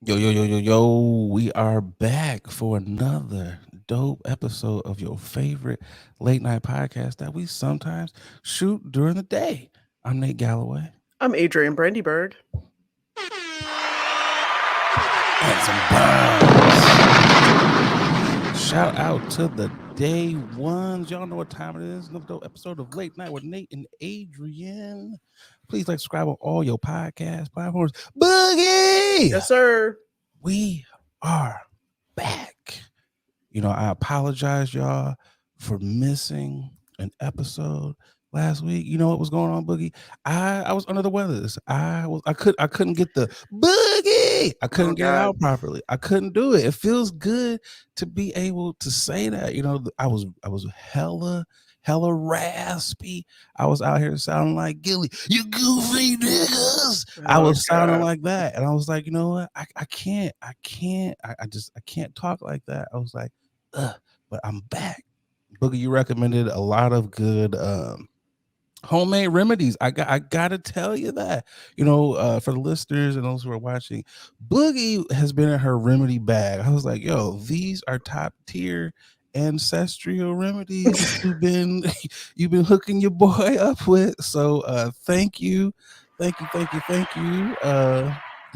Yo. We are back for another dope episode of your favorite late night podcast that we sometimes shoot during the day. I'm Nate Galloway. I'm Adrian Brandyberg. And some bombs. Shout out to the day ones. Y'all know what time it is. Another dope episode of Late Night with Nate and Adrian. Please like, subscribe on all your podcast platforms. Boogie! Yes, sir. We are back. I apologize, y'all, for missing an episode last week. You know what was going on, Boogie? I was under the weather. I couldn't get the Boogie. I couldn't get it God. out properly. I couldn't do it. It feels good to be able to say that. I was hella raspy. I was out here sounding like Gilly. You goofy niggas. I was sounding like that. And I was like, you know what? I can't. I can't talk like that. I was like, but I'm back. Boogie, you recommended a lot of good homemade remedies. I gotta tell you that. For the listeners and those who are watching, Boogie has been in her remedy bag. I was like, yo, these are top tier ancestral remedies you've been hooking your boy up with. So thank you. You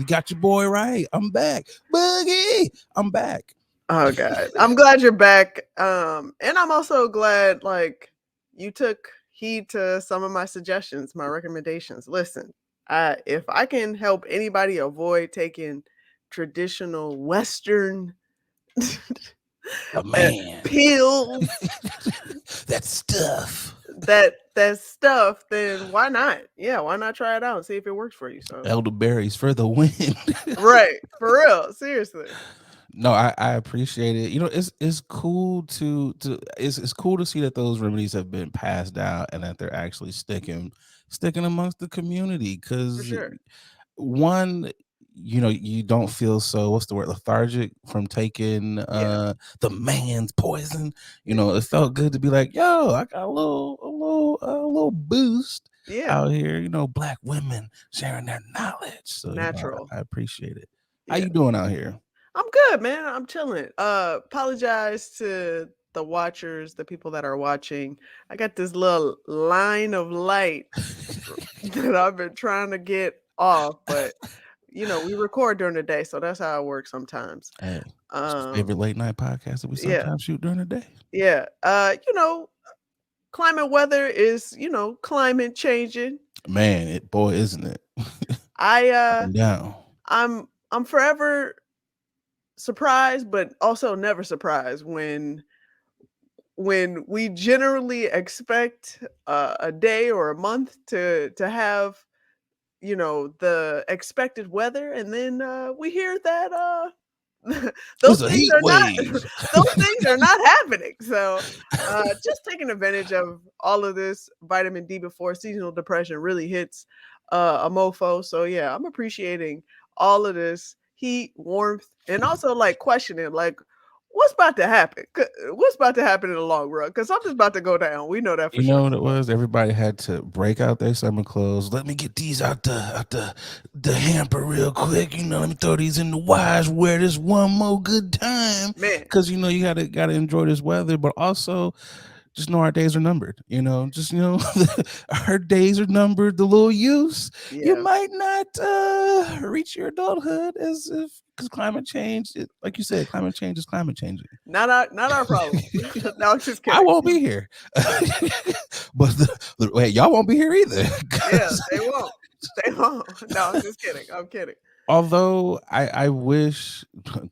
got your boy right. I'm back. Boogie, I'm back. Oh God. I'm glad you're back. And I'm also glad you took heed to some of my suggestions, my recommendations. Listen, if I can help anybody avoid taking traditional Western Man. pills, that stuff. that stuff, then why not? Yeah, why not try it out and see if it works for you? So elderberries for the win. Right, for real, seriously. No, I appreciate it. It's cool it's cool to see that those remedies have been passed down and that they're actually sticking amongst the community. Because sure. One, you don't feel so, what's the word, lethargic from taking the man's poison. It felt good to be like, yo, I got a little boost out here. Black women sharing their knowledge. So natural. I appreciate it. How you doing out here? I'm good, man. I'm chilling. Apologize to the watchers, the people that are watching. I got this little line of light that I've been trying to get off, but we record during the day, so that's how it works sometimes. Hey, favorite late night podcast that we sometimes shoot during the day. Yeah. Climate weather is, climate changing. Man, isn't it? I'm forever surprised, but also never surprised when we generally expect a day or a month to have the expected weather, and then we hear that those things are not happening. So just taking advantage of all of this vitamin D before seasonal depression really hits a mofo. So yeah, I'm appreciating all of this heat, warmth, and also questioning what's about to happen. What's about to happen in the long run? Because something's about to go down. We know that for sure. You know what it was? Everybody had to break out their summer clothes. Let me get these out the hamper real quick. Let me throw these in the wash. Wear this one more good time, man. Because you gotta enjoy this weather, but also just know our days are numbered. Our days are numbered. The little use, you might not reach your adulthood because climate change, like you said, climate change is climate changing. Not our problem. No, I'm just kidding. I won't be here, but wait, y'all won't be here either. Yeah, they won't. They won't. No, I'm just kidding. I'm kidding. Although I wish,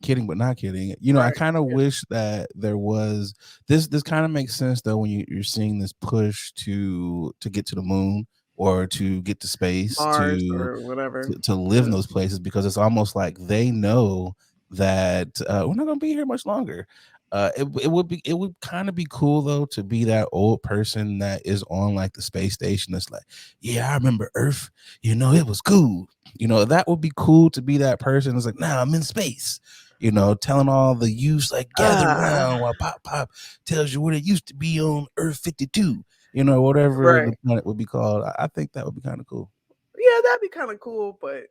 kidding but not kidding, I kind of wish that there was this kind of makes sense though when you're seeing this push to get to the moon or to get to space, Mars or whatever, to live in those places, because it's almost like they know that we're not going to be here much longer. It would kind of be cool though to be that old person that is on like the space station that's like, yeah, I remember Earth, it was cool. That would be cool to be that person. It's like, nah, I'm in space, telling all the youths like gather around while Pop tells you what it used to be on Earth 52, whatever the planet would be called. I think that would be kind of cool. Yeah, that'd be kind of cool, but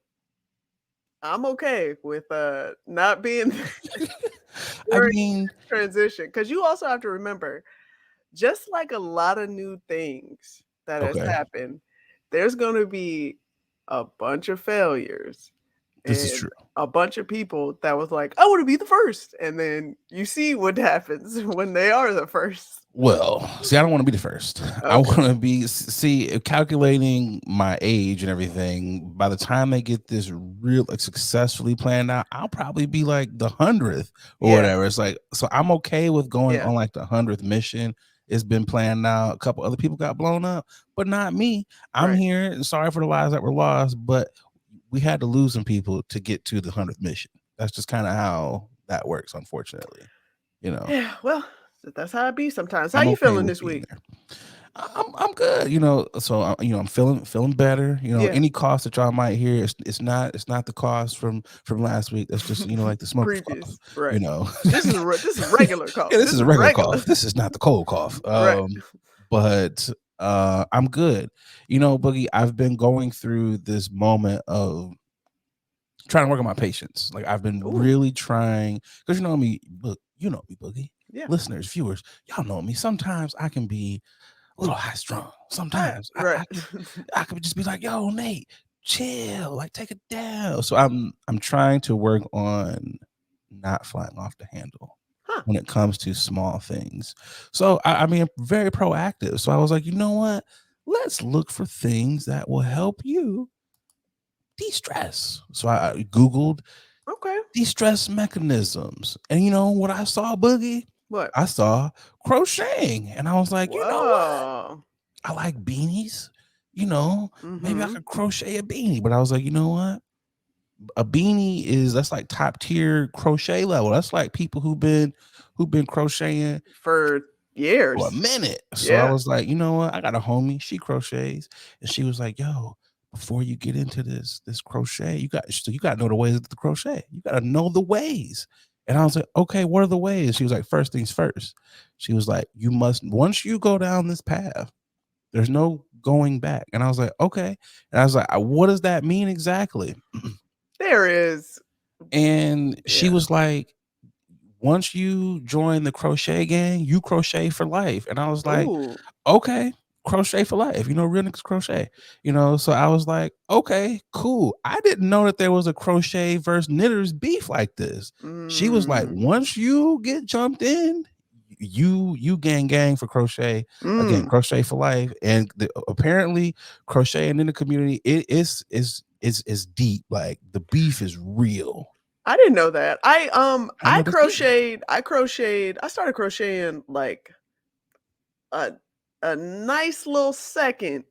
I'm okay with not being I during mean, transition, because you also have to remember, just like a lot of new things that has okay, happened, there's gonna be a bunch of failures this is and true. a bunch of people that was like, "I wanna be the first," and then you see what happens when they are the first. Well, see, I don't want to be the first. I Okay. want to be see calculating my age and everything. By the time they get this real like successfully planned out, I'll probably be like the 100th or Yeah, whatever. It's like so I'm okay with going yeah, on like the 100th mission. It's been planned out. A couple other people got blown up, but not me. I'm right. here. And sorry for the lives that were lost, but we had to lose some people to get to the 100th mission. That's just kind of how that works, unfortunately. You know. Yeah, well, that's how it be sometimes. How I'm you okay feeling with this being week? there. I'm good, so I'm feeling better. Yeah, Any cost that y'all might hear, it's not the cost from last week. That's just like the smoker's cough. previous, right. You know, This is regular cough. yeah, this This is is a regular regular. cough. This is not the cold cough. Right. But I'm good. Boogie, I've been going through this moment of trying to work on my patience. Like I've been Ooh, really trying because you know me, look, you know me, Boogie. yeah. Listeners, viewers, y'all know me. Sometimes I can be a little high strung. Sometimes I, Right. I can I could just be like, yo, Nate, chill, like take it down. So I'm trying to work on not flying off the handle Huh, when it comes to small things. So I mean very proactive. So I was like, you know what? Let's look for things that will help you de-stress. So I Googled okay. de-stress mechanisms. And you know what I saw, Boogie? What? I saw crocheting. And I was like, you know what? Whoa. I like beanies. You know, maybe I Mhm. could crochet a beanie. But I was like, you know what? A beanie that's like top tier crochet level. That's like people who've been crocheting For for a years. minute. So I Yeah. was like, you know what? I got a homie, she crochets, and she was like, yo, before you get into this crochet, you got to know the ways of the crochet. You got to know the ways. And I was like, okay, what are the ways? She was like, first things first. She was like, you must once you go down this path, there's no going back. And I was like, okay. And I was like, what does that mean exactly? There is. And she Yeah. was like, once you join the crochet gang, you crochet for life. And I was like, Ooh. okay, crochet for life. Real niggas crochet. So I was like, okay, cool. I didn't know that there was a crochet versus knitters beef like this. She was like, Mm. once you get jumped in, you gang for crochet again, Mm. crochet for life. And apparently, crochet and in the community, is deep. Like the beef is real. I didn't know that. I know this didn't. I started crocheting like a a nice little second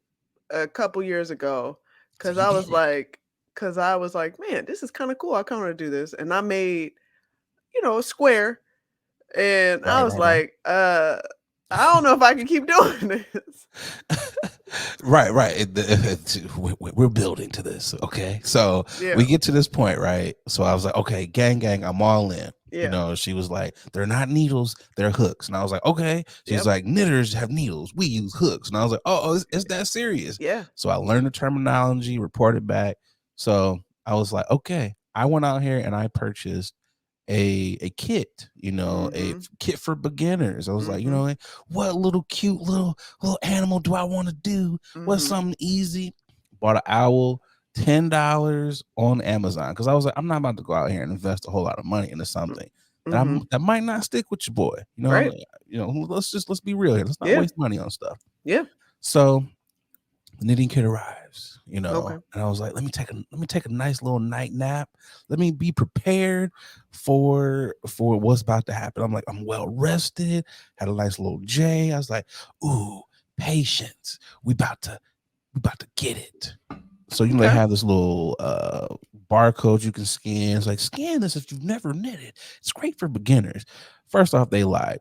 a couple years ago, So cuz you I did was it. like cuz I was like, "Man, this is kind of cool. I kind of want to do this." And I made, a square, and I Right, was right, right. like, I don't know if I can keep doing this." Right, right. We're building to this. Okay. So Yeah. we get to this point, right? So I was like, okay, gang, I'm all in. Yeah. She was like, they're not needles, they're hooks. And I was like, okay. She's Yep. like, knitters have needles, we use hooks. And I was like, oh, it's that serious. Yeah. So I learned the terminology, reported back. So I was like, okay. I went out here and I purchased a kit, a Mhm. kit for beginners. I was like, Mhm. what little cute little animal do I want to do? What's Mhm. something easy? Bought an owl, $10 on Amazon because I was like, I'm not about to go out here and invest a whole lot of money into something Mhm. that might not stick with your boy. Right. Let's be real here. Let's not Yeah. waste money on stuff. Yeah. So the knitting kit arrives, Okay. and I was like, let me take a nice little night nap. Let me be prepared for what's about to happen. I'm like, I'm well rested, had a nice little J. I was like, ooh, patience. We about to get it. So they Okay. have this little barcode you can scan. It's like scan this if you've never knitted. It's great for beginners. First off, they lied.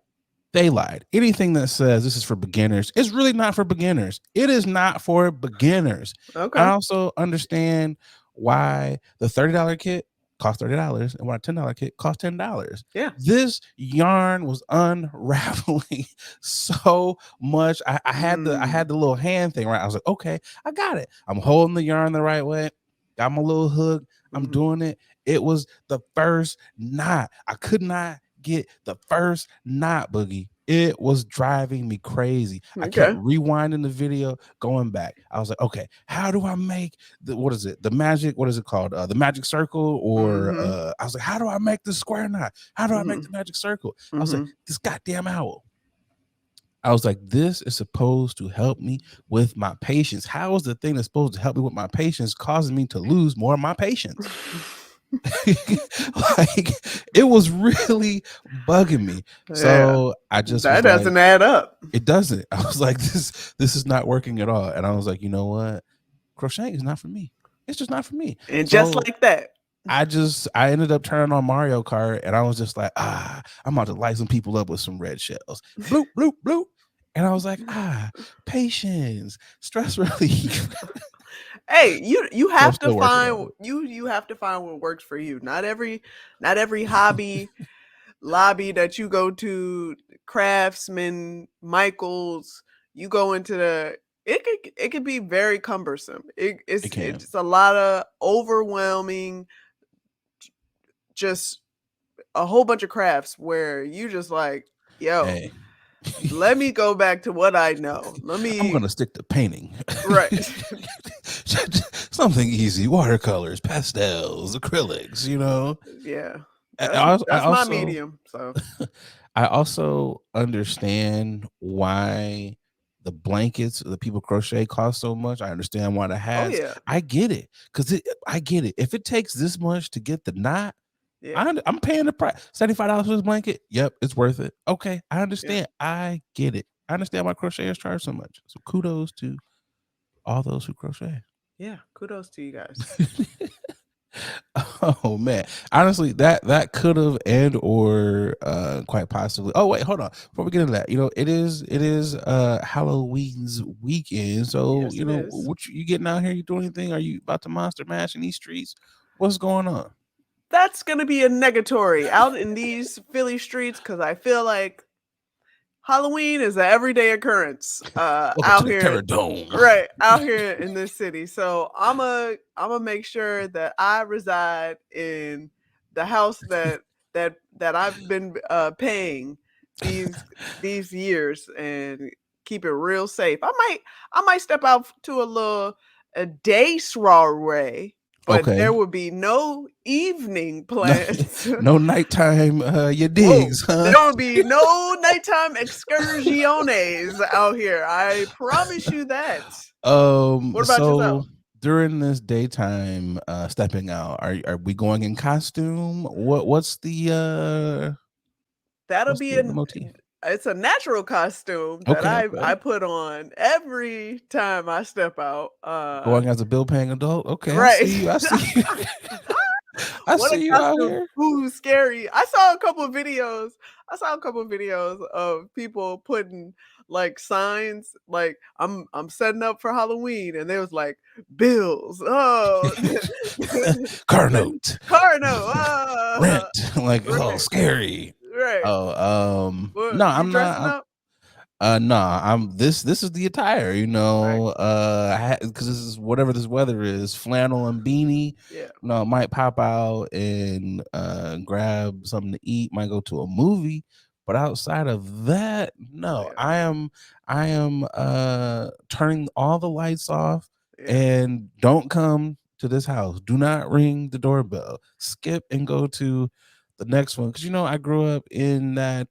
They lied. Anything that says this is for beginners is really not for beginners. It is not for beginners. I Okay. also understand why the $30 kit cost $30 and why a $10 kit cost $10. Yeah. This yarn was unraveling so much. I had the I Mm. had the little hand thing right. I was like, okay, I got it. I'm holding the yarn the right way. Got my little hook. I'm Mhm. doing it. It was the first knot. I could not get the first knot, Boogie. It was driving me crazy. I kept Okay. rewinding the video, going back. I was like, okay, how do I make what is it? The magic, what is it called? The magic circle, or Mhm. I was like, how do I make the square knot? How do I make Mhm. the magic circle? I was like, Mhm. this goddamn owl. I was like, this is supposed to help me with my patience. How is the thing that's supposed to help me with my patience causing me to lose more of my patience? Like, it was really bugging me. Yeah. So I just That was like, doesn't add up. it doesn't. I was like, this is not working at all. And I was like, you know what? Crocheting is not for me. It's just not for me. And just So like that. I ended up turning on Mario Kart, and I was just like, I'm about to light some people up with some red shells. Bloop, bloop, bloop. And I was like, patience, stress relief. Hey, you So I'm have to still working on find it. you have to find what works for you. Not every hobby lobby that you go to, Craftsman, Michael's, you go into the it could be very cumbersome. It can. It's a lot of overwhelming, just a whole bunch of crafts where you just like, yo, Hey, let me go back to what I know. Let I'm me gonna stick to painting. right. Something easy, watercolors, pastels, acrylics, you know. Yeah. I, That's I I that's my also medium. So I also understand why the blankets that people crochet cost so much. I understand why the oh hats. yeah. I get it, because I get it. If it takes this much to get the knot, Yeah. I'm paying the price. $75 for this blanket. Yep, it's worth it. Okay, I Yeah. understand. I get it. I understand why crocheters charge so much. So kudos to all those who crochet. Yeah. Kudos to you guys. Oh man, honestly, that could have and or quite possibly. Oh wait, hold on. Before we get into that, it is Halloween's weekend. So Yes, it is. what you getting out here? You doing anything? Are you about to monster mash in these streets? What's going on? That's gonna be a negatory out in these Philly streets because I feel like Halloween is an everyday occurrence, Welcome to out the here Terror Dome. right, out here in this city. So Imma make sure that I reside in the house that I've been, paying these these years and keep it real safe. I might step out to a day soiree, but Okay, there would be no evening no, plans. no nighttime. You Whoa, digs, huh? there will be no nighttime excursiones out here. I promise you that. What about yourself? So during this daytime stepping out, are we going in costume? That'll What's be the an motif? it's a natural costume that Okay, I okay. put on every time I step out. Going as a bill paying adult. Okay, I Right. see you. I see you. I What a see you out costume. here. Ooh, scary. I saw a couple of videos. I saw a couple of videos of people putting like signs like I'm setting up for Halloween and there was like bills. Oh, Car note, Carno. rent. Like, oh, Right. scary. Right. Oh, Well, no, you I'm dressing not. up? Nah, I'm this is the attire, Right. because this is whatever this weather is, flannel and beanie. Yeah. No, might pop out and grab something to eat, might go to a movie, but outside of that, Oh no. yeah. I am turning all the lights off, Yeah. and don't come to this house. Do not ring the doorbell. Skip and go to the next one, because I grew up in that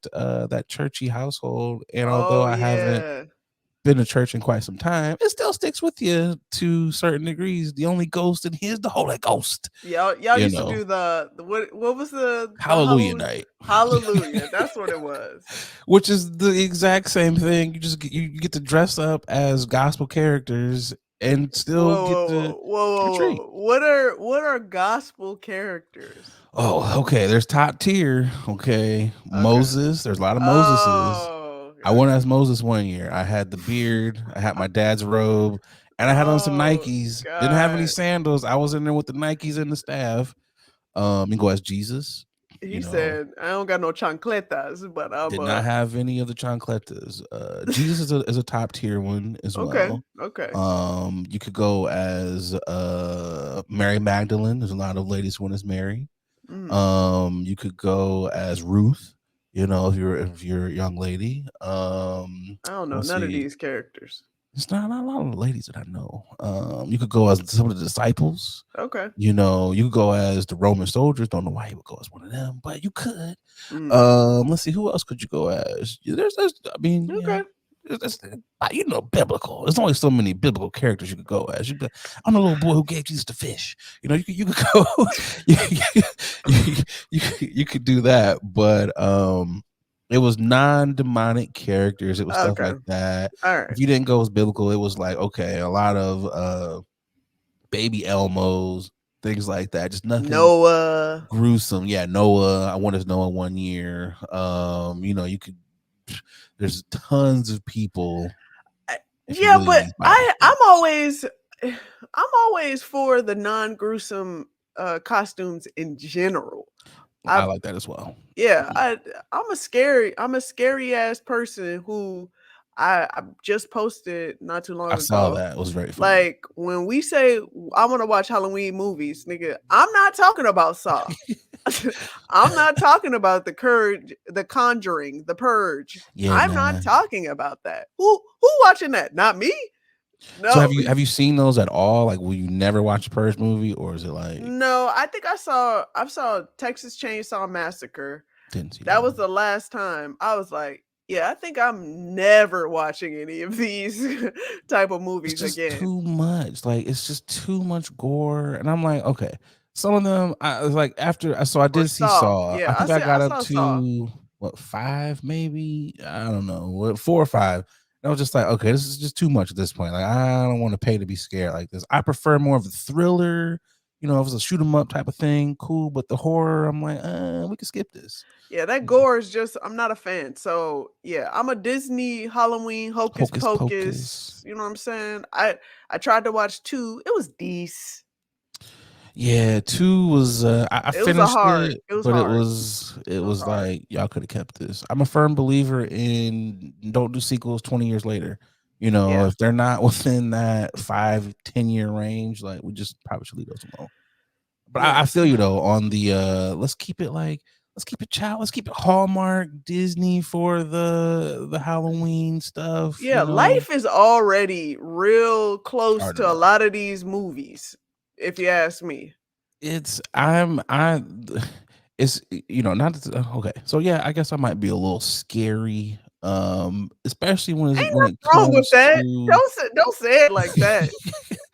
churchy household, and although Oh I haven't yeah. been to church in quite some time, it still sticks with you to certain degrees. The only ghost in here is the Holy Ghost. Y'all you used to know do the what was the Hallelujah Halloween night. Hallelujah. That's what it was. Which is the exact same thing. You get to dress up as gospel characters and still get to trick or treat. Whoa. What are gospel characters? Oh, okay. There's top tier. Okay, Okay. Moses. There's a lot of Moseses. Oh, I went okay. as Moses one year. I had the beard. I had my dad's robe, and I had on some Oh Nikes. Didn't have any god. sandals. I was in there with the Nikes and the staff. You can go as Jesus. He You know, said, "I don't got no chancletas, but I'm did not have any of the chancletas. Jesus is a top tier one as okay, well. okay." You could go as Mary Magdalene. There's a lot of ladies who want as Mary. Mm, You could go as Ruth. You know, if you're a young lady. I don't know Let's none of see. these characters. It's not a lot of ladies that I know. You could go as some of the disciples. Okay. You know, you could go as the Roman soldiers. Don't know why you would go as one of them, but you could. Mm, Let's see, who else could you go as? There's I mean, yeah, okay. that's biblical. There's only so many biblical characters you could go as. You could, I'm the little boy who gave Jesus the fish. You know, you could go, you, you could do that, but it was non-demonic characters. It was stuff Okay. like that. All If right. you didn't go as biblical, it was like okay, a lot of baby Elmos, things like that. Just nothing Noah. gruesome. Yeah, Noah. I wanted Noah 1 year. You know, you could. There's tons of people if you Yeah, really but use Bible I'm stuff. always I'm always for the non-gruesome costumes in general. I I like that as well. Yeah, Mhm. I'm a scary ass person who I just posted not too I long saw ago. that. It was very funny. Like when we say I want to watch Halloween movies, nigga, I'm not talking about Saw. I'm not talking about the Conjuring, The Purge. Yeah, I'm not man. talking about that. Who watching that? Not me. So No. have you seen those at all? Like, will you never watch a Purge movie, or is it like No, I think I saw Texas Chainsaw Massacre. didn't see That that was one? the last time I was like, yeah, I think I'm never watching any of these type of It's movies just again. too much. Like it's just too much gore, and I'm like, okay. Some of them, I was like, after so I Or did see Saw. Saw. I Yeah, think I I got up saw Saw. to what 5, maybe. I don't know, what 4 or 5. And I was just like, okay, this is just too much at this point. Like I don't want to pay to be scared like this. I prefer more of a thriller. You know, if it's a shoot 'em up type of thing, cool. But the horror, I'm like, we can skip this. Yeah, that You know, gore is just I'm not a fan. So yeah, I'm a Disney Halloween Hocus Hocus Pocus. Pocus. You know what I'm saying? I tried to watch two. It was decent. Yeah, 2 was I It was a finished hard. it, It was but it hard. was it It was was hard. like y'all could have kept this. I'm a firm believer in don't do sequels 20 years later. You know, Yeah. if they're not within that 5-10 year range, like we just probably should leave those alone. But Yeah. I feel you though on the let's keep it child, let's keep it Hallmark Disney for the Halloween stuff, Yeah, you know. life is already real close Hard to a enough. lot of these movies, if you ask me. It's I it's you know not okay. So yeah, I guess I might be a little scary, especially Ain't when it nothing wrong with comes that. to Don't say it like that.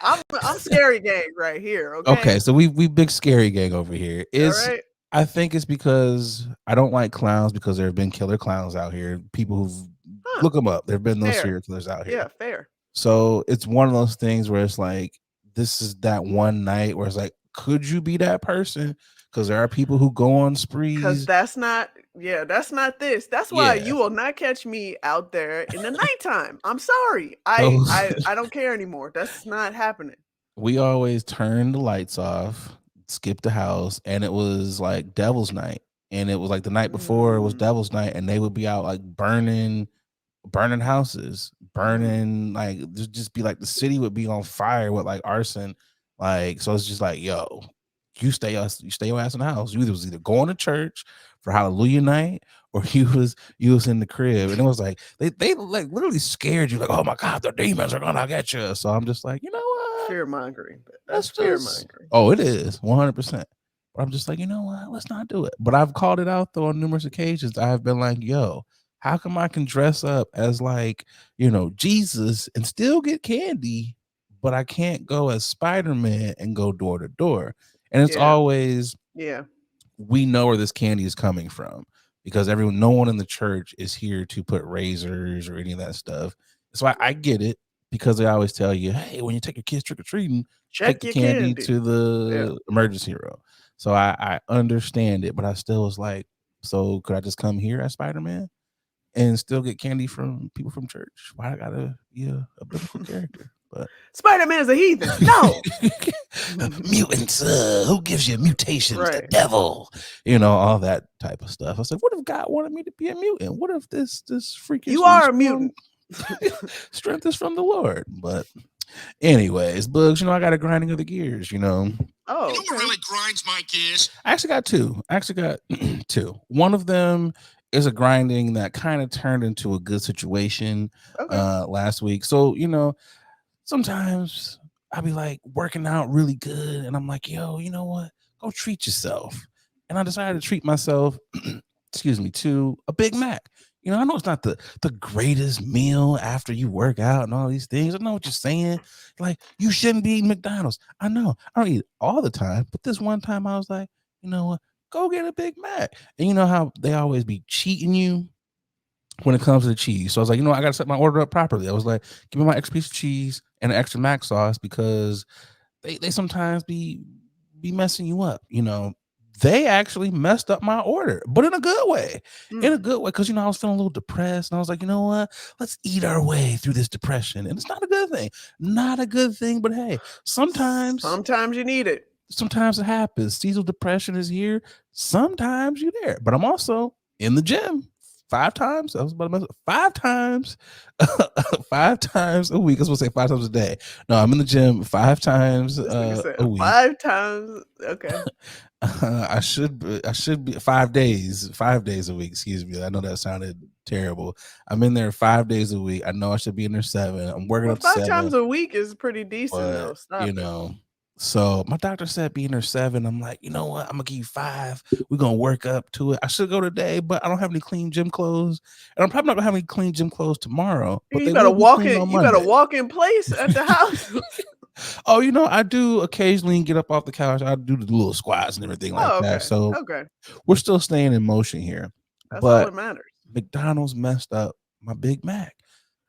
I'm scary gang right here, okay? okay. So we big scary gang over here. All It's right? I think it's because I don't like clowns because there have been killer clowns out here. People who've Huh, look them up. There have been those fair. serial killers out here. Yeah, fair. So it's one of those things where it's like, this is that one night where it's like, could you be that person? Because there are people who go on 'Cause sprees. that's not yeah, that's not this. That's why Yeah, you will not catch me out there in the nighttime. I'm sorry. those I don't care anymore. That's not happening. we always turn the lights off, skip the house, and it was like Devil's Night. And it was like the night before it was Mm, Devil's Night, and they would be out like burning houses, mhm, burning like just be like the city would be on fire with like arson. Like, so it's just like, yo, you stay your ass in the house. You was either going to church for Hallelujah night or you was in the crib. And it was like they like literally scared you, like, oh my god, the demons are gonna get you. So I'm just like, you know what? fear mongering. That's Let's fear just mongering. oh, it is 100%. But I'm just like, you know what? Let's not do it. But I've called it out though on numerous occasions. I have been like, yo, how come I can dress up as like, Jesus and still get candy, but I can't go as Spider-Man and go door to door? And it's Yeah, always yeah. we know where this candy is coming from because no one in the church is here to put razors or any of that stuff. So I get it because they always tell you, hey, when you take your kids trick or treating, take Check the your candy candy. to Yeah. the emergency room. So I understand it, but I still was like, so could I just come here as Spider Man and still get candy from people from church? Why I gotta be a biblical character? But Spider-Man's a heathen. No. mutants, who gives you mutations? The Right. devil, all that type of stuff. I said, what if God wanted me to be a mutant? What if this You freakishly are a strong mutant. strength is from the Lord? But anyways, Bugs, I got a grinding of the gears. Oh, You know what okay. really grinds my gears? I actually got two. I actually got two. One of them is a grinding that kind of turned into a good situation Okay. last week. So, sometimes I'll be like working out really good and I'm like, yo, you know what? Go treat yourself. And I decided to treat myself, excuse me, to a Big Mac. I know it's not the greatest meal after you work out and all these things. I know what you're saying. Like, you shouldn't be eating McDonald's. I know. I don't eat it all the time. But this one time I was like, you know what? Go get a Big Mac. And you know how they always be cheating you when it comes to the cheese. So I was like, I got to set my order up properly. I was like, give me my extra piece of cheese and an extra mac sauce because they sometimes be messing you up. They actually messed up my order, but in a good way. In a Mm. good way, because I was feeling a little depressed, and I was like, you know what? Let's eat our way through this depression, and it's not a good thing. Not a good thing, but hey, Sometimes you need it. sometimes it happens. Seasonal depression is here. Sometimes you're there, but I'm also in the gym 5 times. I was about to mess up. 5 times, 5 times a week. I was supposed to say 5 times a day. No, I'm in the gym 5 times This nigga said a week. 5 times. Okay. I should be 5 days, 5 days a week. Excuse me. I know that sounded terrible. I'm in there 5 days a week. I know I should be in there 7. I'm working Well, up to 5 7, times a week is pretty decent but though. Stop it. so my doctor said be in there 7. I'm like, you know what? I'm gonna give you 5. We're gonna work up to it. I should go today, but I don't have any clean gym clothes, and I'm probably not gonna have any clean gym clothes tomorrow. But they will be clean on You got a Monday. walk-in place at the house? Oh, I do occasionally get up off the couch. I do the little squats and everything like Oh, that. okay. So Okay. we're still staying in motion here. That's all that But matters. McDonald's messed up my Big Mac.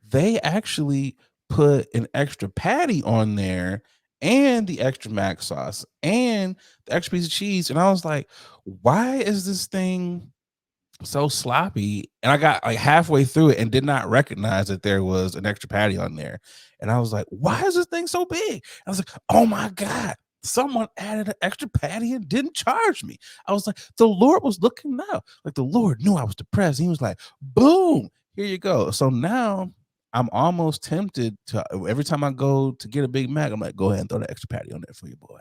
They actually put an extra patty on there and the extra mac sauce and the extra piece of cheese. And I was like, why is this thing so sloppy? And I got like halfway through it and did not recognize that there was an extra patty on there. And I was like, why is this thing so big? I was like, oh my God, someone added an extra patty and didn't charge me. I was like, the Lord was looking out. Like the Lord knew I was depressed. He was like, boom, here you go. So now I'm almost tempted to every time I go to get a Big Mac, I'm like, go ahead and throw the extra patty on there for you, boy.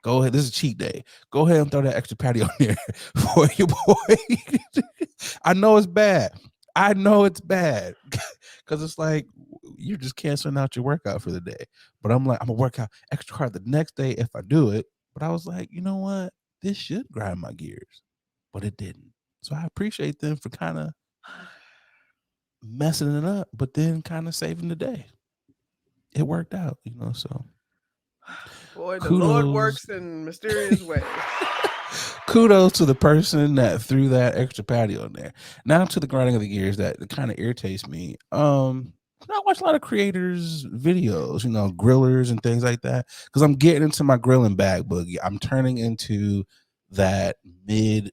Go ahead. This is a cheat day. Go ahead and throw that extra patty on there for your boy. I know it's bad. I know it's bad because it's like you're just canceling out your workout for the day. But I'm like, I'm gonna work out extra hard the next day if I do it. But I was like, you know what? This should grind my gears, but it didn't. So I appreciate them for kind of messing it up, but then kind of saving the day. It worked out, So Boy, the Lord kudos. works in mysterious ways. Kudos to the person that threw that extra patty on there. Now to the grinding of the gears that kind of irritates me. I watch a lot of creators' videos, grillers and things like that, because I'm getting into my grilling bag, Boogie. I'm turning into that mid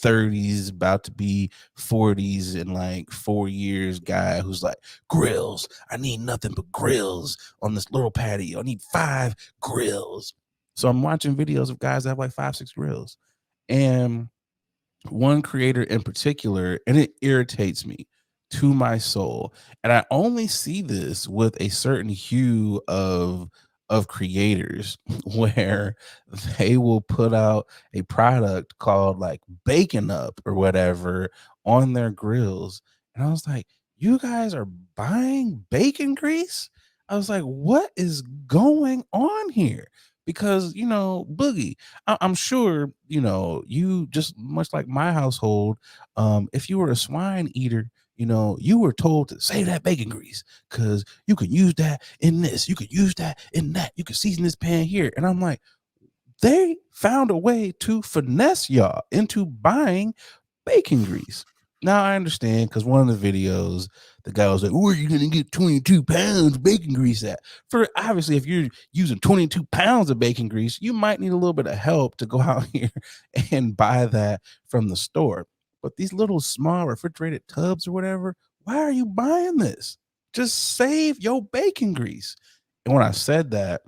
30s, about to be 40s in like 4 years guy who's like, grills. I need nothing but grills on this little patio. I need 5 grills. So I'm watching videos of guys that have like 5, 6 grills. And one creator in particular, and it irritates me to my soul. And I only see this with a certain hue of creators where they will put out a product called like bacon up or whatever on their grills. And I was like, you guys are buying bacon grease? I was like, what is going on here? Because Boogie, I'm sure you just much like my household. If you were a swine eater, you were told to save that bacon grease because you can use that in this, you could use that in that, you could season this pan here. And I'm like, they found a way to finesse y'all into buying bacon grease. Now I understand because one of the videos, the guy was like, "Where are you gonna get 22 pounds of bacon grease at?" For obviously, if you're using 22 pounds of bacon grease, you might need a little bit of help to go out here and buy that from the store. But these little small refrigerated tubs or whatever, why are you buying this? Just save your bacon grease. And when I said that,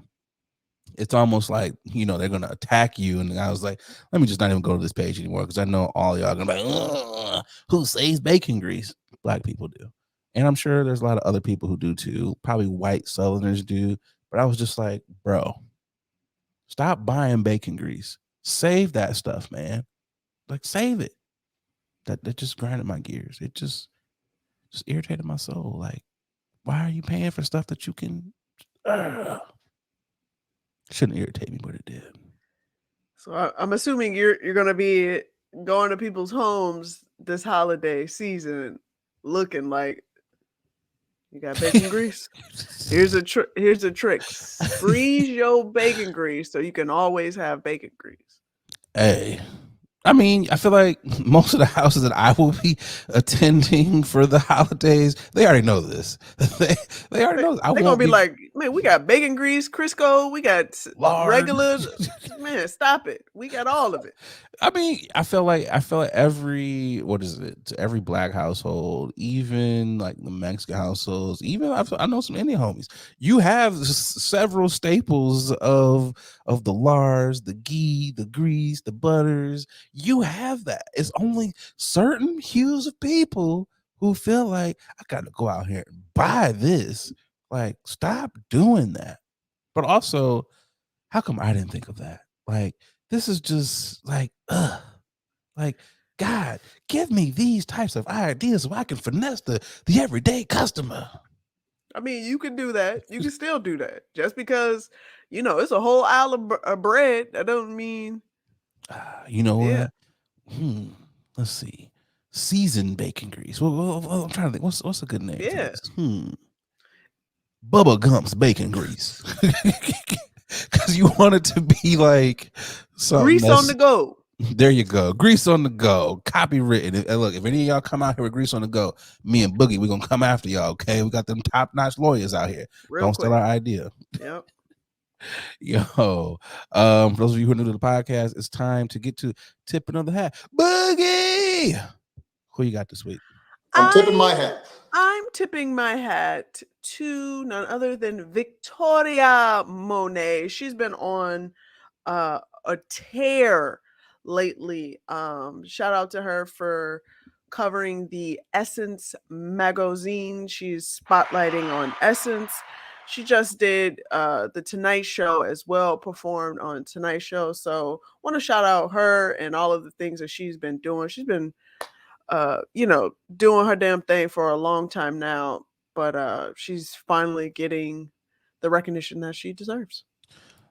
it's almost like, they're gonna attack you. And I was like, let me just not even go to this page anymore, because I know all y'all gonna be like, "Ugh, who saves bacon grease?" Black people do. And I'm sure there's a lot of other people who do too. Probably white Southerners do. But I was just like, bro, stop buying bacon grease. Save that stuff, man. Like, save it. That just grinded my gears. It just irritated my soul. Like, why are you paying for stuff that you can? Ugh. Shouldn't irritate me, but it did. So I'm assuming you're gonna be going to people's homes this holiday season, looking like you got bacon grease. Here's a trick: freeze your bacon grease so you can always have bacon grease. Hey, I mean, I feel like most of the houses that I will be attending for the holidays, they already know this. They already know this. I They're gonna won't be be like, man, we got bacon grease, Crisco, we got large. regular. Man, stop it. We got all of it. I mean, I feel like every, what is it? Every black household, even like the Mexican households, even I know some Indian homies. You have several staples of the lars, the ghee, the grease, the butters. You have that. It's only certain hues of people who feel like, I got to go out here and buy this. Like, stop doing that. But also, how come I didn't think of that? Like, this is just like, like, God, give me these types of ideas so I can finesse the everyday customer. I mean, you can do that. You can still do that. Just because, it's a whole aisle of bread, that don't mean, You know yeah, what? Hmm. Let's see. Seasoned bacon grease. Well, I'm trying to think. What's a good name for yeah. this? Bubba Gump's bacon grease. Because you want it to be like something Grease on that's, the go, there you go. Grease on the go. Copywritten. And look, if any of y'all come out here with grease on the go, me and Boogie, we're gonna come after y'all. Okay. We got them top-notch lawyers out here. real Don't steal quick. our idea. Yep. Yo. For those of you who are new to the podcast, it's time to get to tipping of the hat. Boogie! Who you got this week? I'm tipping my hat. I'm tipping my hat to none other than Victoria Monet. She's been on a tear lately. Shout out to her for covering the Essence magazine. She's spotlighting on Essence. She just did the Tonight Show as well, performed on Tonight Show. So want to shout out her and all of the things that she's been doing. She's been doing her damn thing for a long time now, but she's finally getting the recognition that she deserves.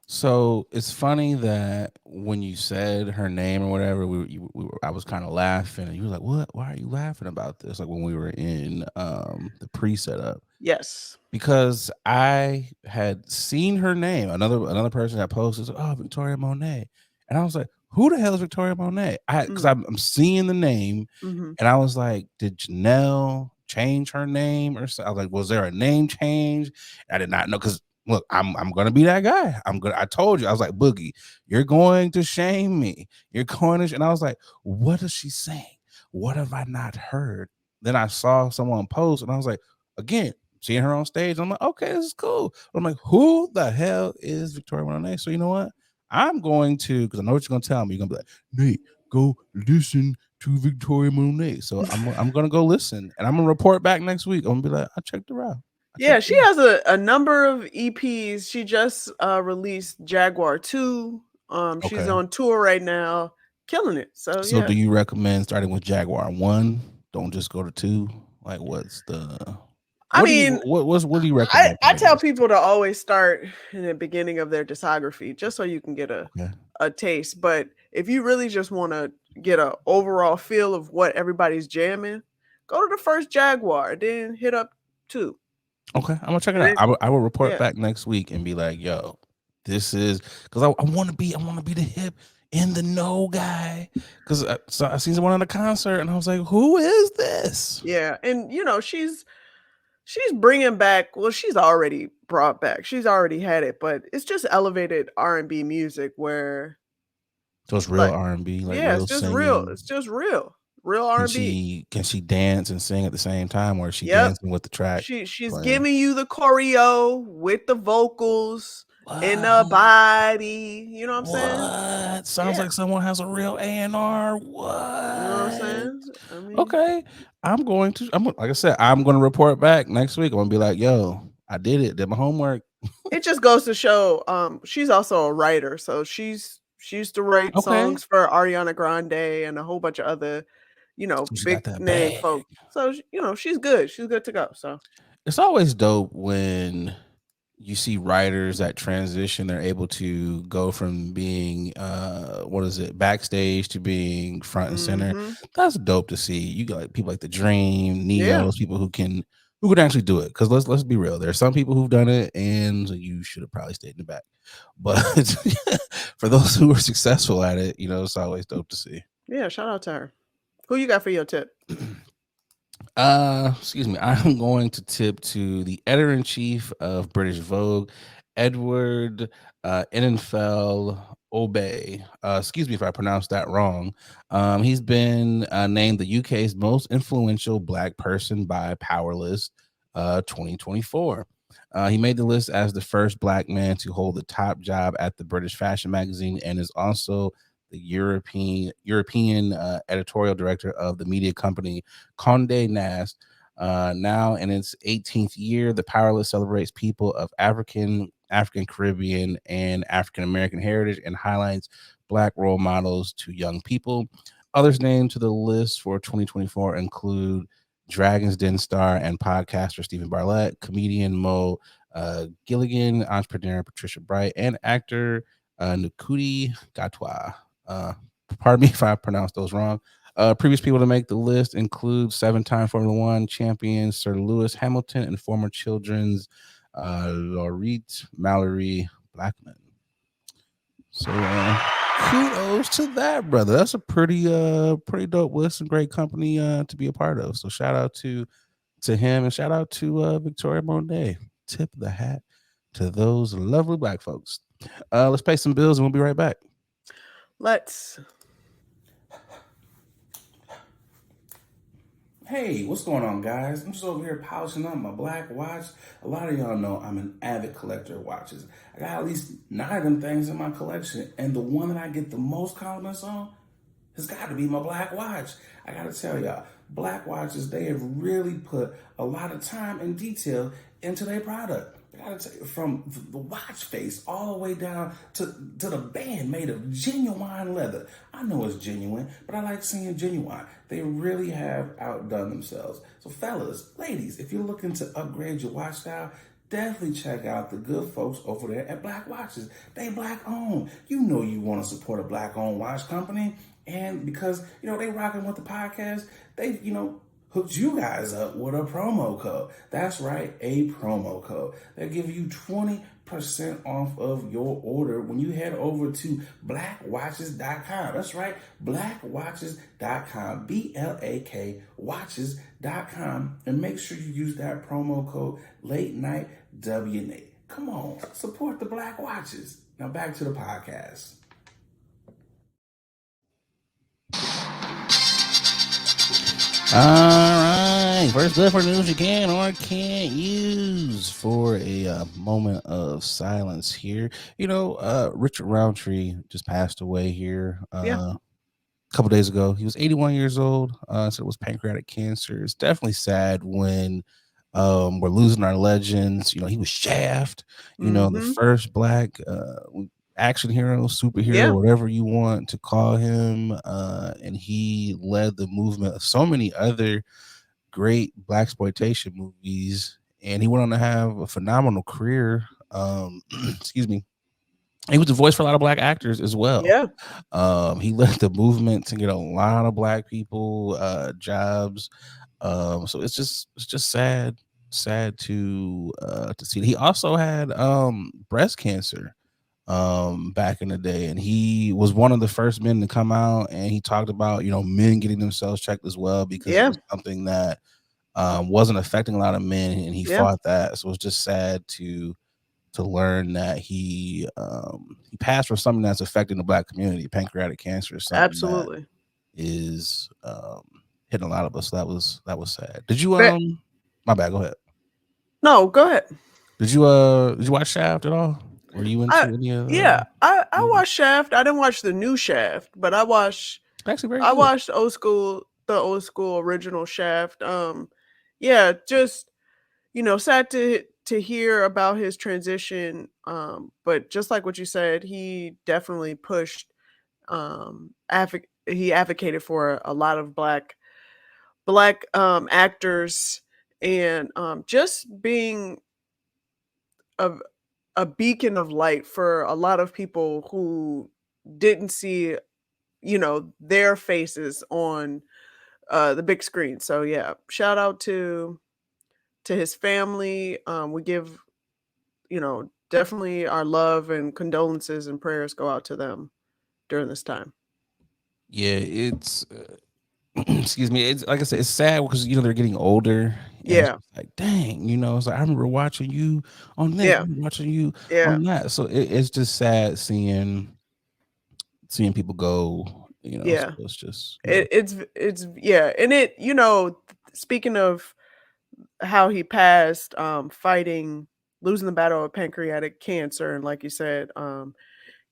So it's funny that when you said her name or whatever, I was kind of laughing, and you were like, "What? Why are you laughing about this?" Like when we were in the pre-setup, Yes. because I had seen her name. Another person that posted, "Oh, Victoria Monet," and I was like, "Who the hell is Victoria Monet?" Because I'm seeing the name, Mm-hmm. and I was like, "Did Janelle change her name or something?" I was like, "Was there a name change?" I did not know, because look, I'm gonna be that guy. I told you, I was like, Boogie, you're going to shame me. You're going to, and I was like, what is she saying? What have I not heard? Then I saw someone post, and I was like, again, seeing her on stage, I'm like, okay, this is cool. But I'm like, who the hell is Victoria Monet? So you know what? I'm going to, because I know what you're gonna tell me. You're gonna be like, Nate, go listen to Victoria Monet. So I'm gonna go listen, and I'm gonna report back next week. I'm gonna be like, I checked her out. Yeah, she has a number of EPs. She just released Jaguar 2. She's Okay. on tour right now, killing it. So So yeah. do you recommend starting with Jaguar 1? Don't just go to 2? Like, what's the I mean, what do you I, recommend I from tell this? people to always start in the beginning of their discography just so you can get Okay. a taste. But if you really just want to get a overall feel of what everybody's jamming, go to the first Jaguar, then hit up 2. Okay. I'm gonna check it And out. then, I will report yeah. back next week and be like, yo, this is, because I want to be the hip in the know guy. Because so I seen someone at a concert and I was like, who is this? Yeah. And she's bringing back, well, she's already brought back. She's already had it, but it's just elevated R&B music where So it's real like R&B, like yeah, it's real just real. singing. It's just real. Real Can R&B. she dance and sing at the same time, or is she Yep. dancing with the track She's playing? giving you the choreo with the vocals and the What? body, you know what I'm saying? What? Sounds Yeah. like someone has a real A&R. You know what I'm What? saying? I mean, Okay. Like I said, I'm gonna report back next week. I'm gonna be like, yo, I did my homework. it just goes to show, she's also a writer, so she used to write Okay. songs for Ariana Grande and a whole bunch of other, So she got big that name bag. folks. So, she's good. She's good to go. So, It's always dope when you see writers that transition. They're able to go from being what is it, backstage to being front and center. mhm. That's dope to see. You got like people like the Dream, Yeah. Neos, people who can actually do it. Because let's be real, there are some people who've done it, and you should have probably stayed in the back. But for those who are successful at it, it's always dope to see. Yeah, shout out to her. Who you got for your tip? Excuse me. I'm going to tip to the editor in chief of British Vogue, Edward Enninful Obey. Excuse me if I pronounced that wrong. He's been named the UK's most influential black person by Powerlist 2024. He made the list as the first black man to hold the top job at the British fashion magazine, and is also the European editorial director of the media company Condé Nast. Now in its 18th year, the Powerless celebrates people of African Caribbean, and African American heritage, and highlights black role models to young people. Others named to the list for 2024 include Dragon's Den star and podcaster Stephen Bartlett, comedian Mo Gilligan, entrepreneur Patricia Bright, and actor Nkuti Gatwa. Uh, Pardon me if I pronounced those wrong. Previous people to make the list include seven-time Formula One champion Sir Lewis Hamilton and former children's Laureate Mallory Blackman. So kudos to that, brother. That's a pretty dope list and great company to be a part of. So shout out to him, and shout out to Victoria Monet. Tip of the hat to those lovely black folks. Let's pay some bills and we'll be right back. Let's. Hey, what's going on, guys? I'm just over here polishing up my black watch. A lot of y'all know I'm an avid collector of watches. I got at least 9 of them things in my collection, and the one that I get the most compliments on has got to be my black watch. I got to tell y'all, black watches, they have really put a lot of time and detail into their product. I got to tell you, from the watch face all the way down to the band made of genuine leather. I know it's genuine, but I like seeing genuine. They really have outdone themselves. So fellas, ladies, if you're looking to upgrade your watch style, definitely check out the good folks over there at Black Watches. They black owned. You know you want to support a black owned watch company. And because, they rocking with the podcast, they, hooked you guys up with a promo code. That's right, a promo code. They'll give you 20% off of your order when you head over to blackwatches.com. That's right, blackwatches.com, BLAK watches.com, and make sure you use that promo code late night WNA. Come on, support the Black Watches. Now back to the podcast. All right. First up for news you can or can't use for a moment of silence here. Richard Roundtree just passed away here Yeah. a couple days ago. He was 81 years old. So it was pancreatic cancer. It's definitely sad when we're losing our legends. He was Shaft, the Mhm. first black action hero, superhero, Yeah. whatever you want to call him. And he led the movement of so many other great blaxploitation movies, and he went on to have a phenomenal career. Excuse me. He was the voice for a lot of black actors as well. Yeah. He led the movement to get a lot of black people jobs. So it's just sad to see. He also had breast cancer back in the day, and he was one of the first men to come out, and he talked about men getting themselves checked as well, because it Yeah. was something that wasn't affecting a lot of men, and he Yeah. fought that. So it's just sad to learn that he passed for something that's affecting the black community. Pancreatic cancer is something that Absolutely. is hitting a lot of us. So that was sad. Did you But my bad, go ahead. no, go ahead. Did you watch Shaft at all? Were you I into any of yeah, the I movies? watched Shaft. I didn't watch the new Shaft, but Actually very I good. watched the old school original Shaft. Yeah, just sad to hear about his transition. But just like what you said, he definitely pushed he advocated for a lot of black actors, and just being a a beacon of light for a lot of people who didn't see, their faces on the big screen. So yeah, shout out to his family. We give, definitely our love and condolences and prayers go out to them during this time. Yeah, it's excuse me. It's like I said, it's sad because they're getting older, and it's Yeah, just like, dang, it's like I remember watching you on this, I yeah, remember watching you yeah, on that. So it's just sad seeing people go. So yeah. it's just It's yeah, and speaking of how he passed, fighting losing the battle of pancreatic cancer, and like you said,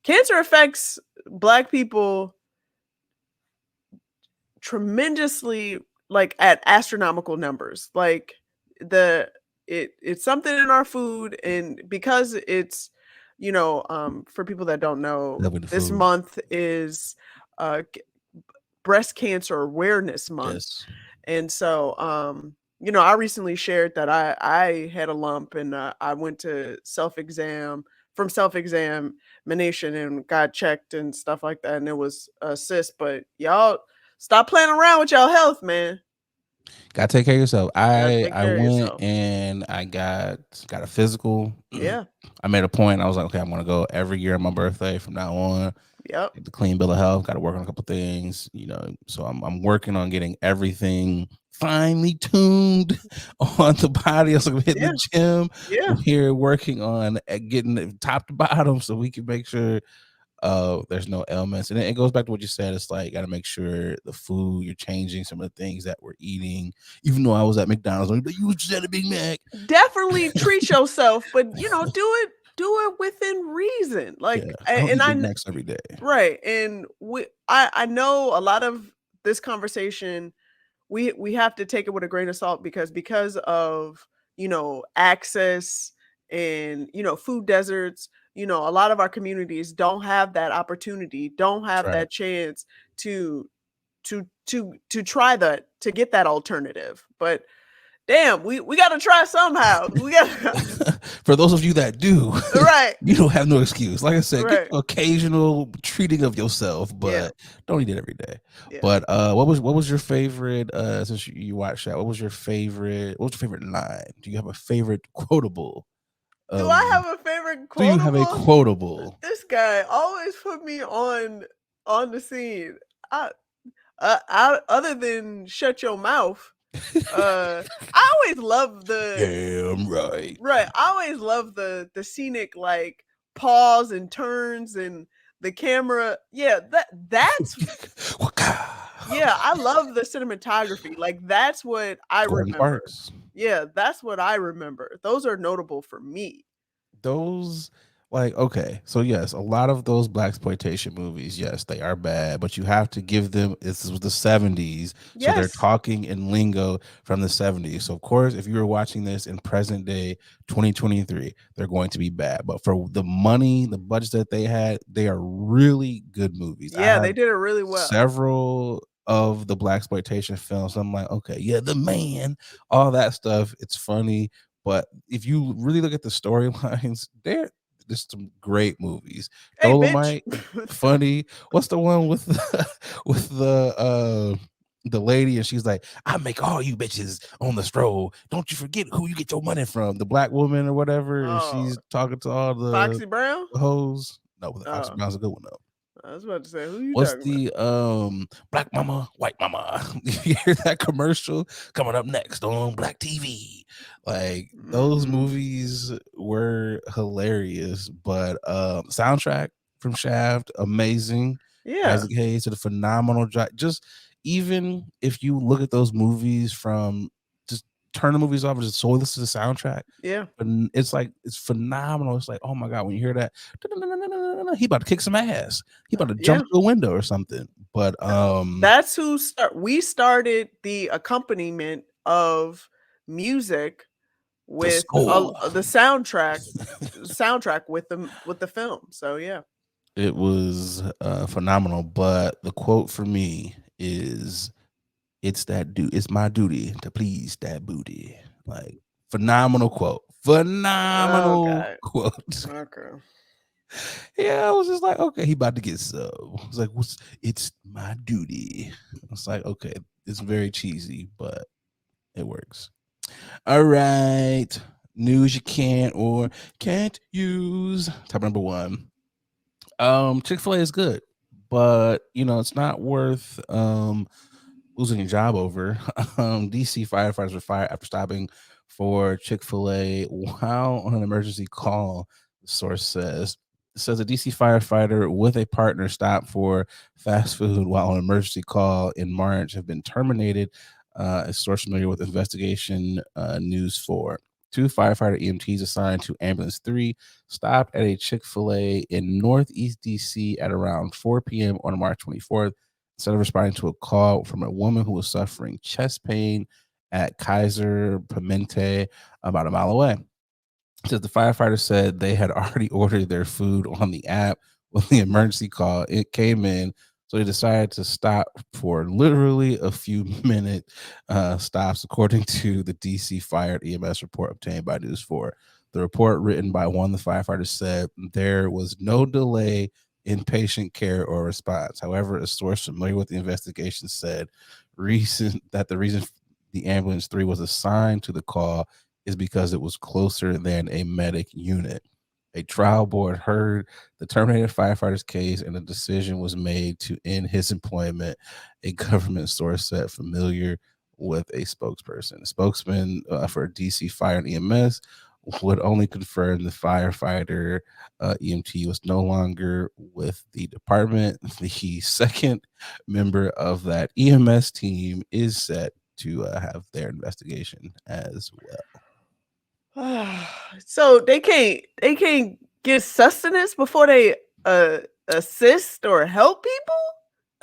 cancer affects Black people tremendously, like, at astronomical numbers. Like, the it's something in our food, and because it's, for people that don't know, loving the this food. month is, c Breast Cancer Awareness Month. Yes, And so, I recently shared that I had a lump, and I went to self examination and got checked and stuff like that, and it was a cyst. But y'all stop playing around with y'all health, man. gotta take care of yourself. Gotta I take I care of went yourself. and I got a physical. Yeah. I made a point. I was like, okay, I'm gonna go every year on my birthday from now on. Yep. Get the clean bill of health. Got to work on a couple things, So I'm working on getting everything finely tuned on the body. I was like, hitting Yeah. the gym. Yeah. I'm here working on getting it top to bottom so we can make sure there's no ailments. And it goes back to what you said. It's like got to make sure the food you're changing some of the things that we're eating. Even though I was at McDonald's, but you just had a Big Mac. Definitely treat yourself, but do it within reason. Yeah, Like, I don't and eat Big Macs every day. right, and I know a lot of this conversation, we have to take it with a grain of salt, because of, access, and, food deserts. A lot of our communities don't have that opportunity, don't That's have right. that chance to to try that, to get that alternative. But damn, we got to try somehow. We got For those of you that do, right, you don't have no excuse. Like I said, get right. the occasional treating of yourself, Yeah, but don't eat it every day. yeah. But what was your favorite since you watched that? What was your favorite line? Do you have a favorite quotable Do of I have a favorite do you have a quotable? quotable? This guy always put me on the scene. I, other than shut your mouth, I always love the Damn right. right. I always love the scenic, like, pause and turns, and the camera. Yeah, that's yeah. I love the cinematography. Like, that's what I Gordon remember. Parks. Yeah, that's what I remember. Those are notable for me. Those like okay, so yes, a lot of those black exploitation movies, yes, they are bad, but you have to give them. This was the 70s, so they're Yes. talking in lingo from the 70s. So of course, if you were watching this in present day 2023, they're going to be bad. But for the money, the budget that they had, they are really good movies. I Yeah, have they did it really well. several of the black exploitation films. I'm like, okay, yeah, the man, all that stuff. It's funny, but if you really look at the storylines, they're just some great movies. Hey, bitch. Dolomite, funny. What's the one with with the lady and she's like, I make all you bitches on the stroll. Don't you forget who you get your money from, the black woman or whatever. And Oh, she's talking to all the Foxy Brown? hoes. No, the Fox Oh, Brown's a good one though. I was about to say, who you What's talking about? the black mama, white mama? You hear that commercial coming up next on Black TV? Like those Mhm. movies were hilarious, but soundtrack from Shaft, amazing. Yeah. Isaac Hayes did a phenomenal job. Just even if you look at those movies from just turn the movies off and just solely listen to the soundtrack, Yeah. and it's like it's phenomenal. It's like, oh my god, when you hear that, he about to kick some ass. He about to jump Yeah. through a window or something. But That's who we started the accompaniment of music the with score. the soundtrack with the film. So yeah. It was phenomenal. But the quote for me is, It's my duty to please that booty." Like phenomenal quote. Oh Phenomenal god. quote. Okay. Yeah, I was just like, okay, he about to get sub. I was like, it's my duty. It's like, okay, it's very cheesy, but it works. All right. News you can't or can't use. Top number one. Chick-fil-A is good, but it's not worth losing your job over. DC firefighters were fired after stopping for Chick-fil-A while on an emergency call, the source says. It says a DC firefighter with a partner stopped for fast food while on an emergency call in March have been terminated. A source familiar with investigation news for. Two firefighter EMTs assigned to Ambulance 3 stopped at a Chick-fil-A in Northeast DC at around 4 p.m. on March 24th instead of responding to a call from a woman who was suffering chest pain at Kaiser Permanente about a mile away. It says the firefighter said they had already ordered their food on the app when the emergency call it came in, so they decided to stop for literally a few minute stops, according to the DC Fire EMS report obtained by News 4. The report, written by one of the firefighters, said there was no delay in patient care or response. However, a source familiar with the investigation said the reason the ambulance 3 was assigned to the call is because it was closer than a medic unit. A trial board heard the terminated firefighter's case and a decision was made to end his employment, a government source said, familiar with a spokesperson. A spokesman for DC Fire and EMS would only confirm the firefighter EMT was no longer with the department. The second member of that EMS team is set to have their investigation as well. So they can't get sustenance before they assist or help people?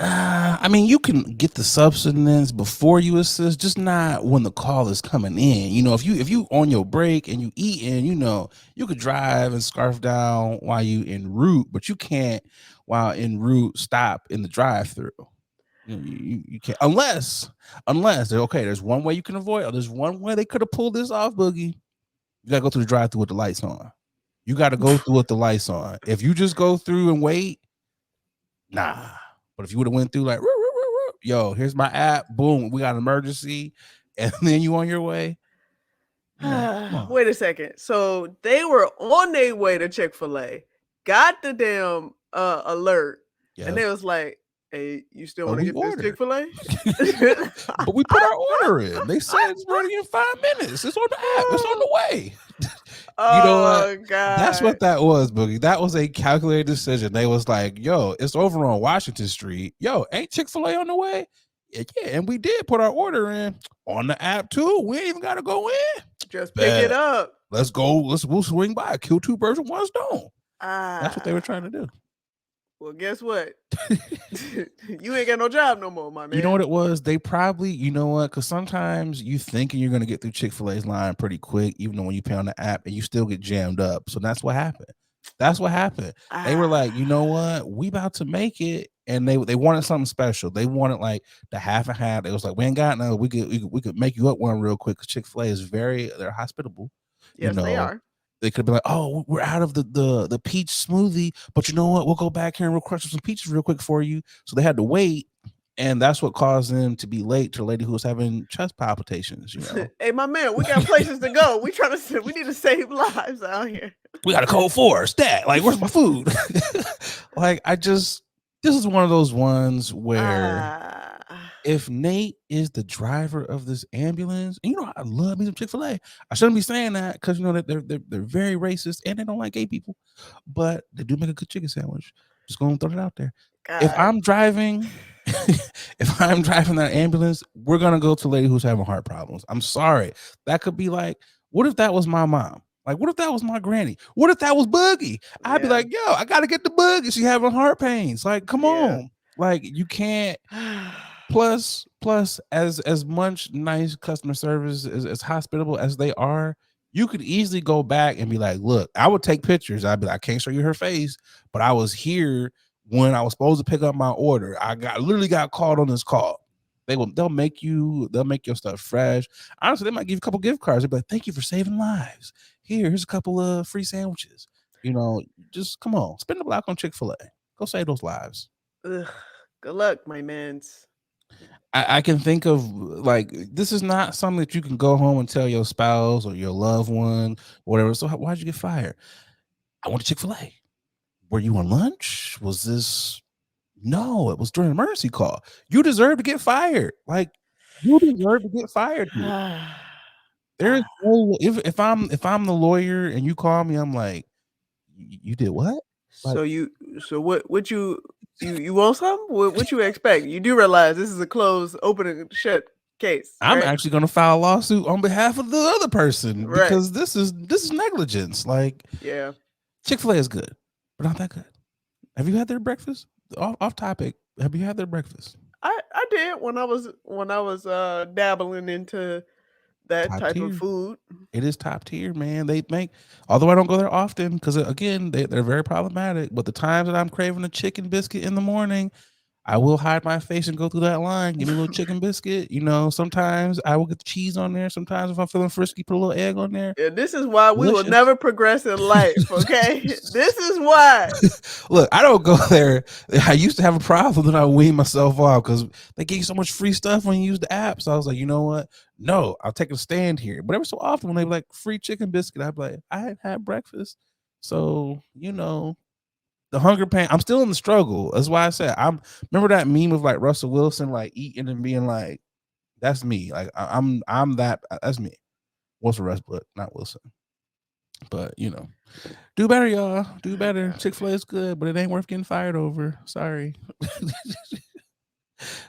I mean, you can get the substance before you assist, just not when the call is coming in. If you on your break and you eating, you could drive and scarf down while you en route, but you can't while en route stop in the drive-through. You can't unless they're okay. There's one way you can avoid. Or there's one way they could have pulled this off, Boogie. You gotta go through the drive-through with the lights on. You got to go through with the lights on. If you just go through and wait, nah. But if you would have went through like, "Roo, roo, roo, roo," yo, here's my app, boom, we got an emergency, and then you on your way. Come on. Wait a second. So they were on their way to Chick-fil-A, got the damn alert, and Yeah. they was like, "Hey, you still But want to we get this ordered. Chick-fil-A?" But we put our order in. They said it's ready in 5 minutes. It's on the app. It's on the way. You know what? Oh That's god. what that was, Boogie. That was a calculated decision. They was like, yo, it's over on Washington Street. Yo, ain't Chick-fil-A on the way? Yeah, and we did put our order in on the app too. We ain't even gotta go in. Just pick it Bet. up. Let's go. We'll swing by. Kill two birds with one stone. That's what they were trying to do. Well, guess what? You ain't got no job no more, my man. You know what it was? They probably, because sometimes you thinking you're gonna get through Chick-fil-A's line pretty quick, even though when you pay on the app and you still get jammed up. So that's what happened. That's what happened. They were like, you know what? We about to make it. And they wanted something special. They wanted like the half and half. It was like, we ain't got no, we could make you up one real quick. Because Chick-fil-A is they're hospitable. You Yes, they know, are. they could be like, oh, we're out of the peach smoothie, but you know what? We'll go back here and we'll crush some peaches real quick for you. So they had to wait, and that's what caused them to be late to a lady who was having chest palpitations. Hey, my man, we got places to go. We need to save lives out here. We got a code 4 stat. Like, where's my food? This is one of those ones where if Nate is the driver of this ambulance, and I love me some Chick-fil-A. I shouldn't be saying that because that they're very racist and they don't like gay people, but they do make a good chicken sandwich. Just gonna throw it out there. if God. I'm driving, if I'm driving that ambulance, we're gonna go to a lady who's having heart problems. I'm sorry. That could be like, what if that was my mom? Like, what if that was my granny? What if that was Boogie? I'd be Yeah. like, yo, I gotta get the Boogie. She having heart pains. Like, come Yeah. on. Like, you can't. Plus, as much nice customer service as hospitable as they are, you could easily go back and be like, look, I would take pictures. I'd be like, I can't show you her face, but I was here when I was supposed to pick up my order. I literally got called on this call. They'll make your stuff fresh. Honestly, they might give you a couple gift cards. They'll be like, thank you for saving lives. Here's a couple of free sandwiches. Just come on, spend the block on Chick-fil-A. Go save those lives. Ugh. Good luck, my mans. I can think of, like, this is not something that you can go home and tell your spouse or your loved one, whatever. So why'd you get fired? I went to Chick-fil-A. Were you on lunch? Was this? No, it was during an emergency call. You deserve to get fired. Like, you deserve to get fired. Dude. There is no, if I'm the lawyer and you call me, I'm like, you did what? Like, So what you want some? What you expect? You do realize this is a closed, open and shut case, I'm right? actually going to file a lawsuit on behalf of the other person Right. because this is negligence. Like, Yeah. Chick-fil-A is good, but not that good. Have you had their breakfast? Off topic. Have you had their breakfast? I did when I was dabbling into that Top type of tier. food. It is top tier, man. They make, although I don't go there often because again they're very problematic. But the times that I'm craving a chicken biscuit in the morning, I will hide my face and go through that line. Give me a little chicken biscuit. Sometimes I will get the cheese on there. Sometimes if I'm feeling frisky, put a little egg on there. Yeah, this is why we will Delicious. never progress in life, okay? This is why. Look, I don't go there. I used to have a problem, then I weaned myself off because they gave you so much free stuff when you use the app. So I was like, you know what? No, I'll take a stand here. But every so often when they be like free chicken biscuit, I'd be like, I had had breakfast. So, the hunger pain, I'm still in the struggle. That's why I said remember that meme of like Russell Wilson like eating and being like, that's me. Like I'm that's me. Wilson Westbrook, not Wilson. But do better, y'all. Do better. Chick-fil-A is good, but it ain't worth getting fired over. Sorry.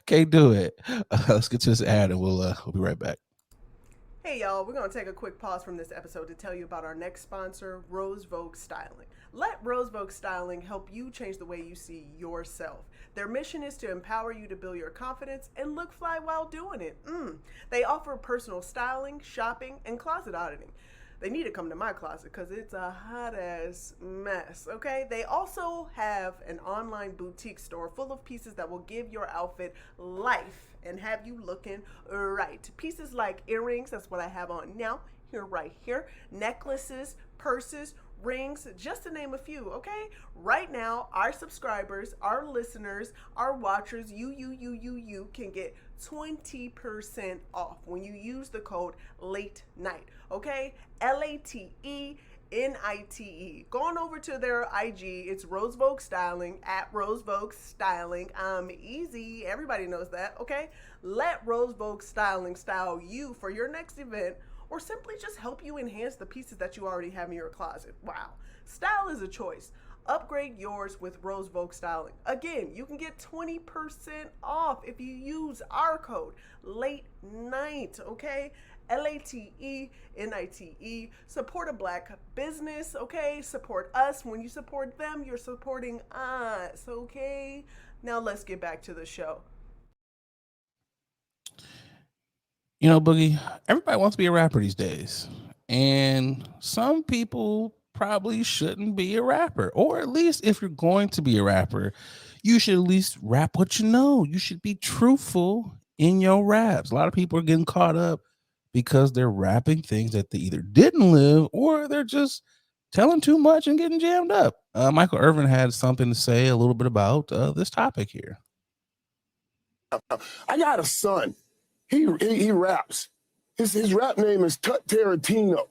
Can't do it. Let's get to this ad and we'll be right back. Hey y'all, we're going to take a quick pause from this episode to tell you about our next sponsor, Rose Vogue Styling. Let Rose Vogue Styling help you change the way you see yourself. Their mission is to empower you to build your confidence and look fly while doing it. They offer personal styling, shopping, and closet auditing. They need to come to my closet because it's a hot ass mess, okay? They also have an online boutique store full of pieces that will give your outfit life and have you looking right. Pieces like earrings, that's what I have on now, right here, necklaces, purses, rings, just to name a few, okay? Right now, our subscribers, our listeners, our watchers, you can get 20% off when you use the code LATE NIGHT, okay? LATENITE. Going over to their IG, it's Rose Vogue Styling at Rose Vogue Styling. Easy, everybody knows that, okay? Let Rose Vogue Styling style you for your next event, or simply just help you enhance the pieces that you already have in your closet. Wow. Style is a choice. Upgrade yours with Rose Vogue Styling. Again, you can get 20% off if you use our code LATE NIGHT, okay? LATENITE. Support a black business, okay? Support us. When you support them, you're supporting us, okay? Now let's get back to the show. Boogie, everybody wants to be a rapper these days. And some people probably shouldn't be a rapper. Or at least if you're going to be a rapper, you should at least rap what you know. You should be truthful in your raps. A lot of people are getting caught up because they're rapping things that they either didn't live or they're just telling too much and getting jammed up. Michael Irving had something to say a little bit about this topic here. I got a son. He raps. His rap name is Tut Tarantino.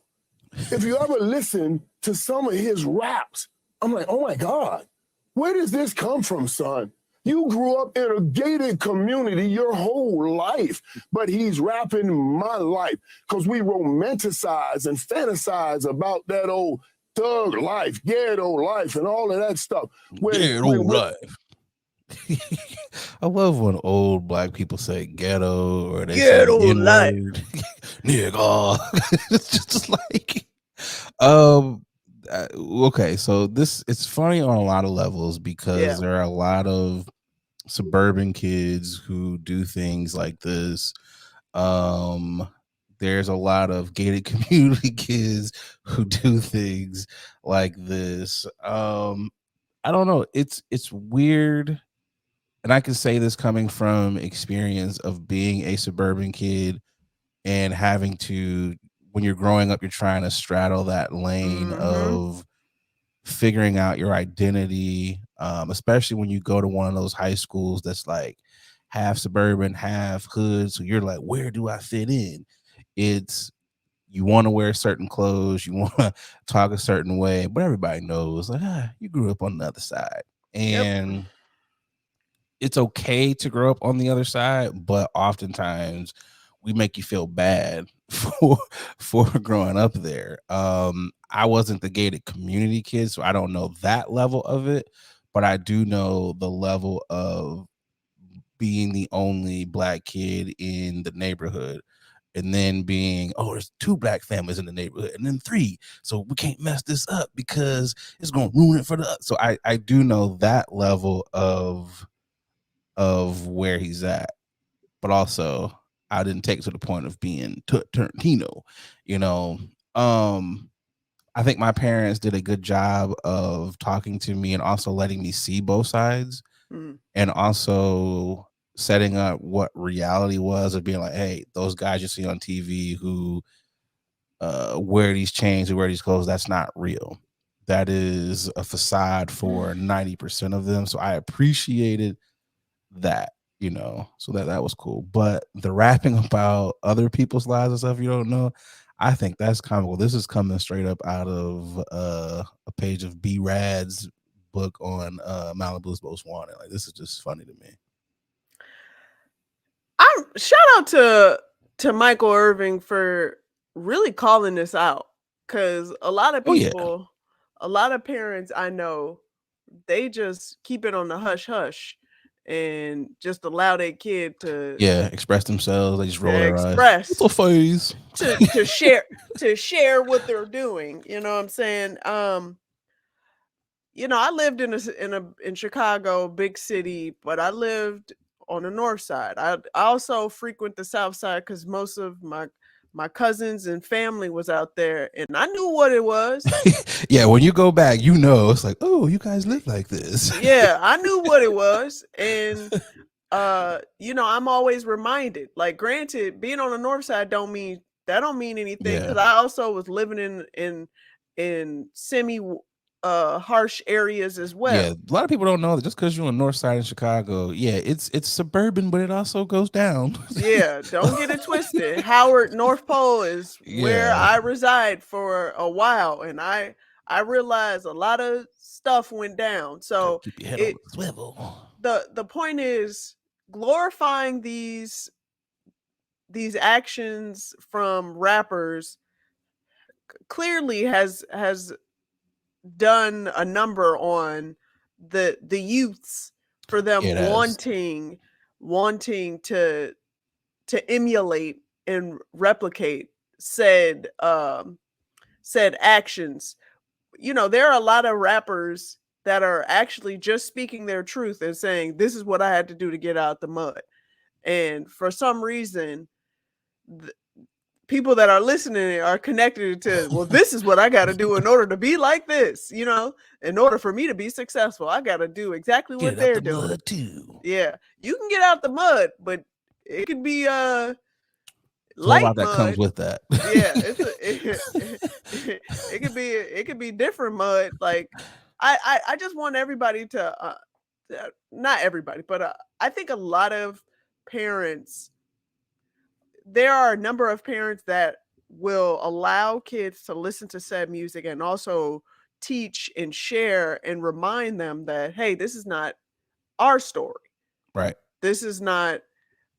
If you ever listen to some of his raps, I'm like, oh my God, where does this come from, son? You grew up in a gated community your whole life, but he's rapping my life because we romanticize and fantasize about that old thug life, ghetto life, and all of that stuff. Ghetto life. I love when old black people say ghetto or they say Ghetto the N life. word, nigga. It's just like, um, okay. So it's funny on a lot of levels because there are a lot of suburban kids who do things like this. Um, there's a lot of gated community kids who do things like this. I don't know. It's weird, and I can say this coming from experience of being a suburban kid and having to, when you're growing up, you're trying to straddle that lane of figuring out your identity, especially when you go to one of those high schools that's like half suburban, half hood. So you're like, where do I fit in? It's, you want to wear certain clothes, you want to talk a certain way, but everybody knows, like, you grew up on the other side. And it's okay to grow up on the other side, but oftentimes we make you feel bad for growing up there. I wasn't the gated community kid, so I don't know that level of it, but I do know the level of being the only black kid in the neighborhood, and then being, oh, there's 2 black families in the neighborhood, and then 3, so we can't mess this up because it's gonna ruin it for the. So I do know that level of where he's at, but also I didn't take it to the point of being Tarantino, you know. I think my parents did a good job of talking to me and also letting me see both sides, and also setting up what reality was, of being like, hey, those guys you see on TV who wear these chains, who wear these clothes, that's not real. That is a facade for 90% of them. So I appreciated that, so that was cool. But the rapping about other people's lives and stuff you don't know, I think that's comical. This is coming straight up out of a page of B Rad's book on Malibu's Most Wanted. Like, this is just funny to me. I shout out to Michael Irving for really calling this out, because a lot of people, a lot of parents I know, they just keep it on the hush hush and just allow their kid to express themselves. They just roll their eyes. express, It's a phase. to share what they're doing. You know what I'm saying? I lived in Chicago, big city, but I lived on the north side. I also frequent the south side because most of my cousins and family was out there, and I knew what it was. Yeah, when you go back, it's like, oh, you guys live like this. Yeah, I knew what it was, and I'm always reminded. Like, granted, being on the north side don't mean anything, because I also was living in semi harsh areas as well. Yeah, a lot of people don't know that just because you're on the north side of Chicago, it's suburban, but it also goes down. Yeah, don't get it twisted. Howard, North Pole is where I reside for a while, and I realized a lot of stuff went down. So keep your head on the swivel. The point is, glorifying these actions from rappers clearly has done a number on the youths, for them wanting to emulate and replicate said actions. There are a lot of rappers that are actually just speaking their truth and saying, this is what I had to do to get out the mud. And for some reason, people that are listening are connected to, well, this is what I got to do in order to be like this. In order for me to be successful, I got to do exactly what they're doing. Mud too. Yeah, you can get out the mud, but it could be light mud that comes with that. Yeah, it could be different mud. Like, I just want everybody to not everybody, but I think a lot of parents, there are a number of parents that will allow kids to listen to said music and also teach and share and remind them that, hey, this is not our story. Right. This is not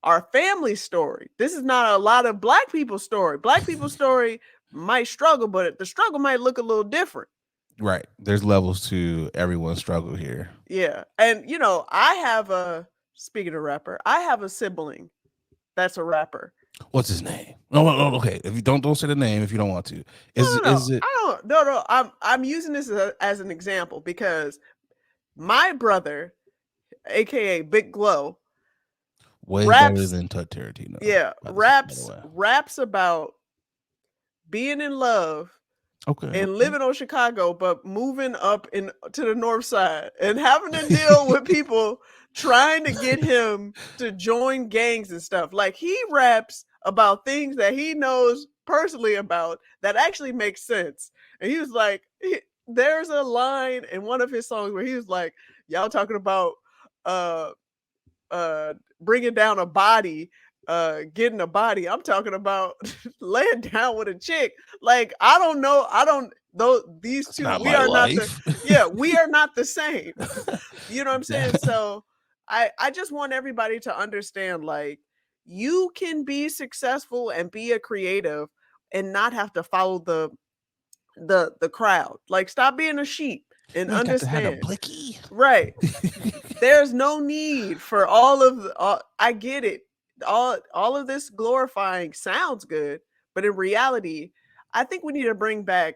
our family story. This is not a lot of Black people's story. Black people's story might struggle, but the struggle might look a little different. Right. There's levels to everyone's struggle here. Yeah. And I have speaking of rapper, I have a sibling that's a rapper. What's his name? No, okay. If you don't say the name if you don't want to. No. Is it I don't. No. I'm using this as an example because my brother, aka Big Glow, way better raps. than Tut Tarantino? Yeah, By the way. raps about being in love Okay. and living on Chicago, but moving up to the north side and having to deal with people trying to get him to join gangs and stuff. Like, he raps about things that he knows personally about that actually makes sense. And he was like, there's a line in one of his songs where he was like, y'all talking about bringing down a body, getting a body. I'm talking about laying down with a chick. Like, I don't know. These That's two, not we my are life. we are not the same. You know what I'm saying? So I just want everybody to understand, like, you can be successful and be a creative and not have to follow the crowd. Like, stop being a sheep and You ain't got to have a understand. blicky. Right. There's no need for all of I get it. All of this glorifying sounds good, but in reality, I think we need to bring back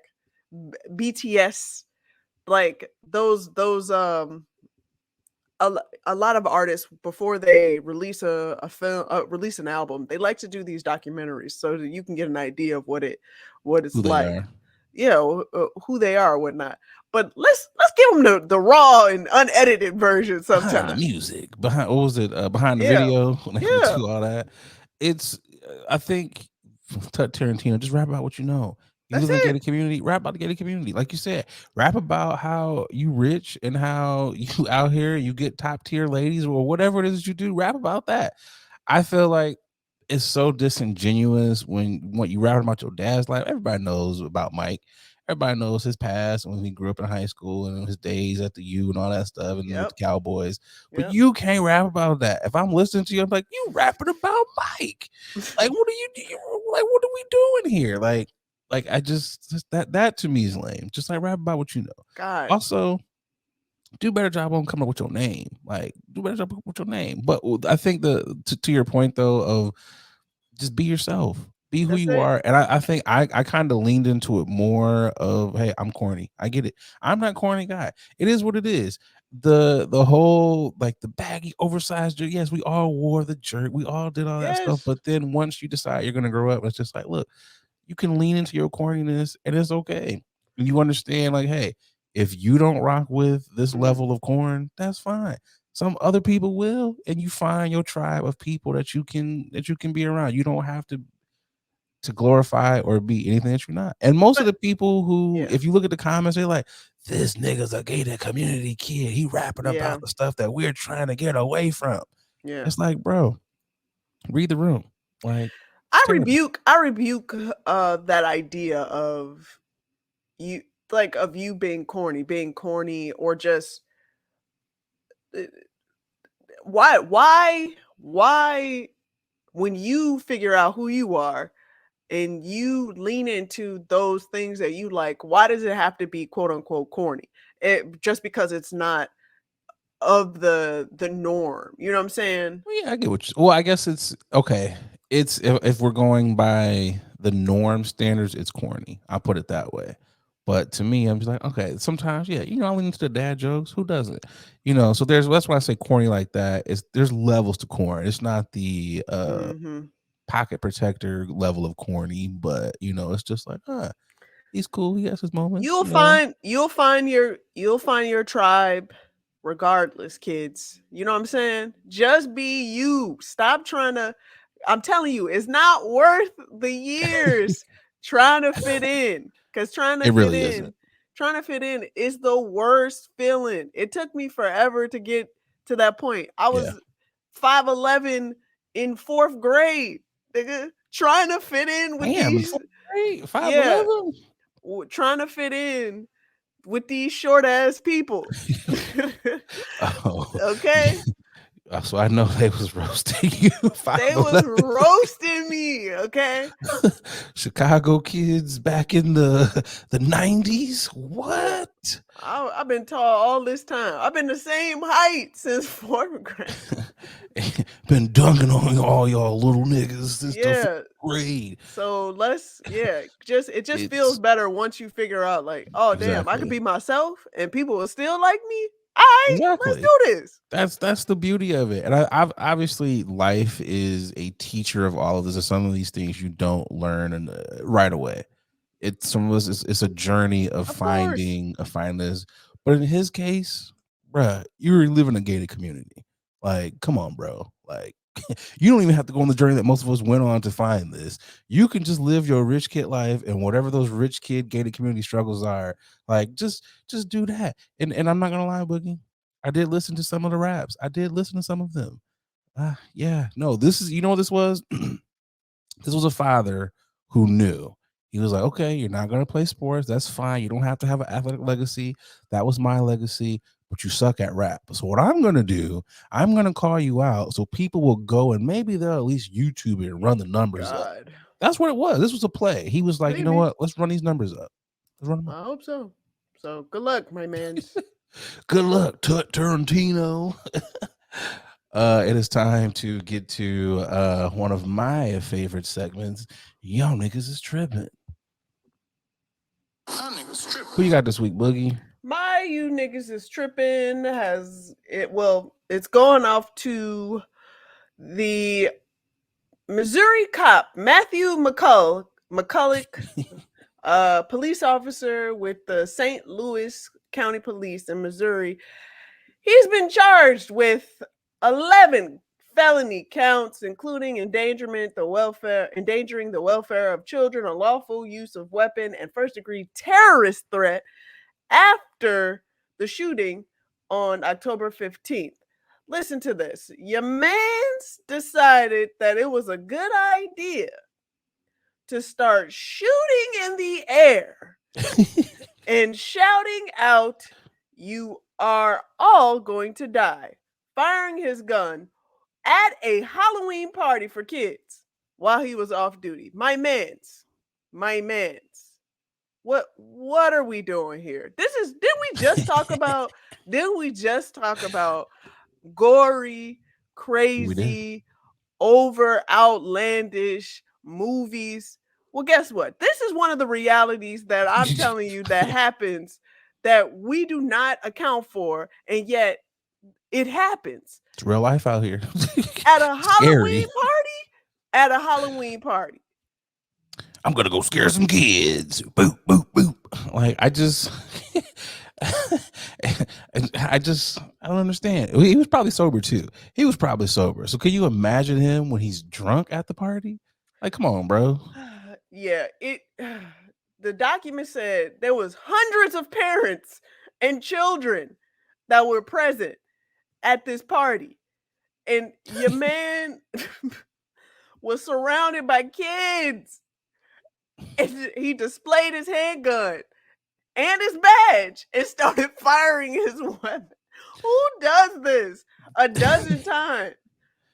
BTS, like those a lot of artists, before they release a film, release an album, they like to do these documentaries so that you can get an idea of what it's Who they like. are. Yeah, who they are or whatnot. But let's give them the raw and unedited version Behind the sometime. music, behind what was it? Behind the Yeah. video, when they Yeah. do all that. It's I think Tut Tarantino, just rap about what you know. You That's live in the it. gated community, rap about the gated community. Like you said, rap about how you rich and how you out here, you get top tier ladies or whatever it is you do. Rap about that. I feel like it's so disingenuous when you rap about your dad's life. Everybody knows about Mike. Everybody knows his past when he grew up in high school and his days at the U and all that stuff and with Yep. the Cowboys. But Yep. you can't rap about that. If I'm listening to you, I'm like, you rapping about Mike. Like, what are you like? What are we doing here? Like I just that to me is lame. Just like rap about what you know. God. Also, do a better job on coming up with your name. Like, do a better job with your name. But I think to your point though of just be yourself. Be who That's you it. are. And I think I kind of leaned into it more of, hey, I'm corny. I get it. I'm not a corny guy. It is what it is. The whole like the baggy, oversized jerk. Yes, we all wore the jerk. We all did all that stuff. Yes. But then once you decide you're gonna grow up, it's just like, look, you can lean into your corniness and it's okay. And you understand, like, hey, if you don't rock with this Mhm. level of corn, that's fine. Some other people will, and you find your tribe of people that you can be around. You don't have to glorify or be anything that you're not. And most of the people who, Yeah. if you look at the comments, they're like, this nigga's a gated community kid. He rapping Yeah. about the stuff that we're trying to get away from. Yeah. It's like, bro, read the room. Like, I terrible. rebuke that idea of you, like, of you being corny, or just why when you figure out who you are and you lean into those things that you like, why does it have to be quote unquote corny? Just because it's not of the norm. You know what I'm saying? Well, yeah, I get what you. Well, I guess it's okay. It's if we're going by the norm standards, it's corny. I'll put it that way. But to me, I'm just like, okay, sometimes, yeah, I lean into the dad jokes. Who doesn't? So that's why I say corny like that. There's levels to corn. It's not the Mhm. pocket protector level of corny, but it's just like, he's cool. He has his moments. You'll find your tribe regardless, kids. You know what I'm saying? Just be you. Stop trying to, I'm telling you, it's not worth the years trying to fit in. Because trying to It fit really in, isn't. is the worst feeling. It took me forever to get to that point. I was 5'11" in 4th grade, nigga, trying to fit in with Damn, these. 5'11". Trying to fit in with these short ass people. Oh, Okay. so I know they was roasting you. They was 5'11". roasting than me, okay? Chicago kids back in the 90s. What? I've been tall all this time. I've been the same height since 4th grade. Been dunking on all y'all little niggas since the 4th Yeah. grade. So it just feels It's better once you figure out like, oh damn, I could exactly. be myself and people will still like me. All right, let's Exactly. do this. That's the beauty of it. And I've obviously life is a teacher of all of this. And some of these things you don't learn right away. It's some of us. It's a journey of Of course. finding this. But in his case, bruh, you were living in a gated community. Like, come on, bro. Like, you don't even have to go on the journey that most of us went on to find this. You can just live your rich kid life, and whatever those rich kid gated community struggles are, like, just do that. And I'm not gonna lie, Boogie. I did listen to some of the raps. I did listen to some of them. Yeah, no, this is, you know what this was? This was a father who knew. He was like, okay, you're not going to play sports. That's fine. You don't have to have an athletic legacy. That was my legacy, but you suck at rap. So what I'm going to do, I'm going to call you out so people will go and maybe they'll at least YouTube it and run the numbers up. God. That's what it was. This was a play. He was like, you know Maybe. what? Let's run these numbers up. Let's run them up. I hope so. So good luck, my mans. Good luck, Tarantino. It is time to get to one of my favorite segments. Y'all niggas is tripping. Who you got this week, Boogie? My you niggas is tripping it's going off to the Missouri cop Matthew McCulloch, police officer with the St. Louis County Police in Missouri. He's been charged with 11 felony counts, including endangering the welfare of children, unlawful use of weapon, and first-degree terrorist threat after the shooting on October 15th. Listen to this. Your mans decided that it was a good idea to start shooting in the air and shouting out, "You are all going to die," firing his gun at a Halloween party for kids while he was off duty. My mans. What are we doing here? Didn't we just talk about gory, We did. crazy, over outlandish movies? Well, guess what? This is one of the realities that I'm telling you that happens that we do not account for, and yet it happens It's real life out here. at a Scary. Halloween party. I'm gonna go scare some kids. Boop, boop, boop. Like I don't understand. He was probably sober too. He was probably sober. So can you imagine him when he's drunk at the party? Like, come on, bro. Yeah, the document said there was hundreds of parents and children that were present at this party, and your man was surrounded by kids, and he displayed his handgun and his badge and started firing his weapon. Who does this a dozen times?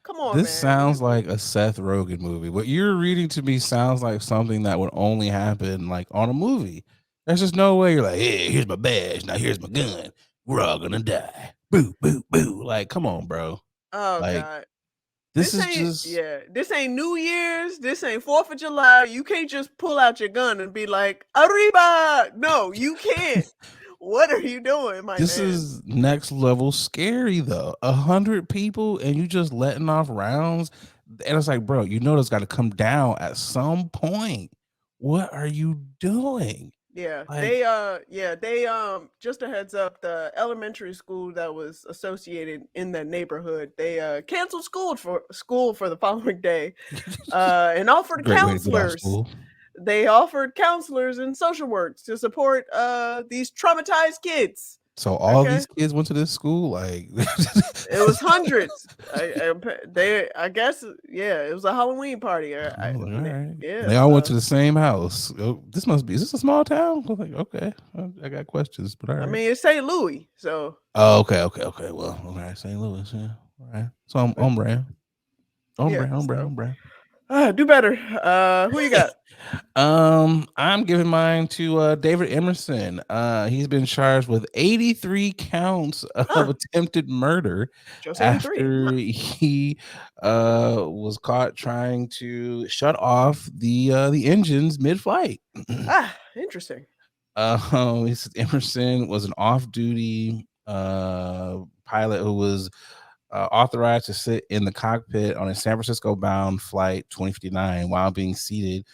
Come on, This man. sounds like a Seth Rogen movie. What you're reading to me sounds like something that would only happen like on a movie. There's just no way you're like, hey, here's my badge. Now here's my gun. We're all gonna die. Boo, boo, boo. Like, come on, bro. Oh Like, God. this is ain't just this ain't New Year's, this ain't 4th of July. You can't just pull out your gun and be like, "Arriba!" No, you can't. What are you doing, my this man? is next level scary though. 100 people and you just letting off rounds. And it's like, bro, you know that's gotta come down at some point. What are you doing? Yeah, Like, they just a heads up, the elementary school that was associated in that neighborhood, they canceled school for the following day, and offered great way to get off counselors. school. They offered counselors and social works to support these traumatized kids. So all Okay. these kids went to this school, like It was hundreds. I guess, yeah, it was a Halloween party. all right. Yeah, They all went to the same house. Oh, is this a small town? I was like, okay, I got questions, but all right. I mean, it's St. Louis, so. Oh, okay. Well, all right, St. Louis, yeah, all right. So I'm brand. Yeah, I'm brand. Do better. Who you got? I'm giving mine to David Emerson. He's been charged with 83 counts of attempted murder Just 83. after he was caught trying to shut off the engines mid-flight. Interesting. He said Emerson was an off-duty pilot who was authorized to sit in the cockpit on a San Francisco bound flight 2059 while being seated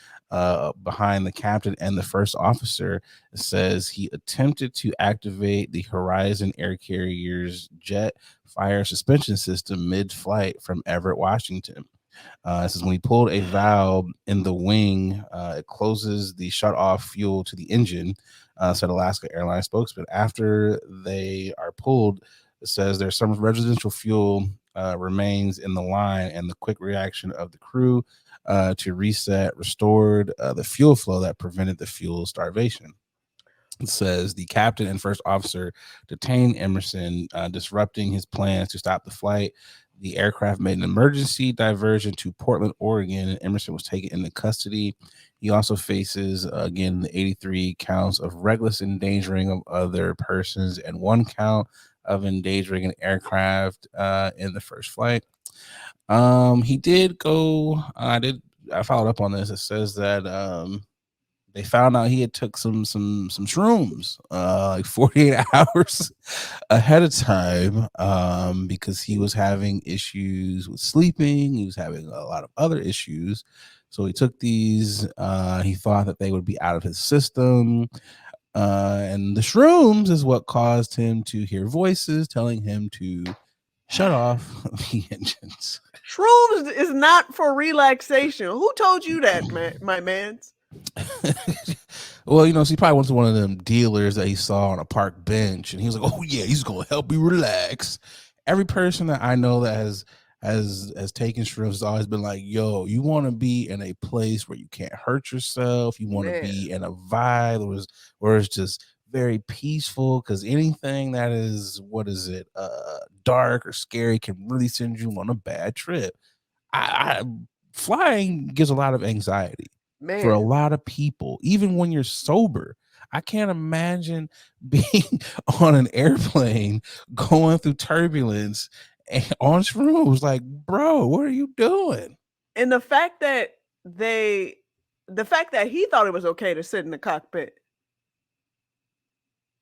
behind the captain and the first officer. It says he attempted to activate the Horizon Air Carrier's jet fire suspension system mid-flight from Everett, Washington. This is when he pulled a valve in the wing. It closes the shut-off fuel to the engine, said Alaska Airlines spokesman. After they are pulled, it says there's some residential fuel remains in the line, and the quick reaction of the crew to reset restored the fuel flow that prevented the fuel starvation. It says the captain and first officer detained Emerson, disrupting his plans to stop the flight. The aircraft made an emergency diversion to Portland, Oregon, and Emerson was taken into custody. He also faces, again, the 83 counts of reckless endangering of other persons and 1 count of endangering an aircraft in the first flight. He did go. I followed up on this. It says that they found out he had took some shrooms like 48 hours ahead of time because he was having issues with sleeping. He was having a lot of other issues. So he took these. He thought that they would be out of his system. And the shrooms is what caused him to hear voices telling him to shut off the engines. Shrooms is not for relaxation. Who told you that, my mans? Well, so he probably went to one of them dealers that he saw on a park bench, and he was like, "Oh yeah, he's gonna help you relax." Every person that I know that has taken shrooms has always been like, "Yo, you want to be in a place where you can't hurt yourself. You want to be in a vibe where it's just very peaceful, because anything that is dark or scary can really send you on a bad trip." I Flying gives a lot of anxiety for a lot of people, even when you're sober. I can't imagine being on an airplane going through turbulence and on shrooms. Like, bro, what are you doing? And the fact that he thought it was okay to sit in the cockpit.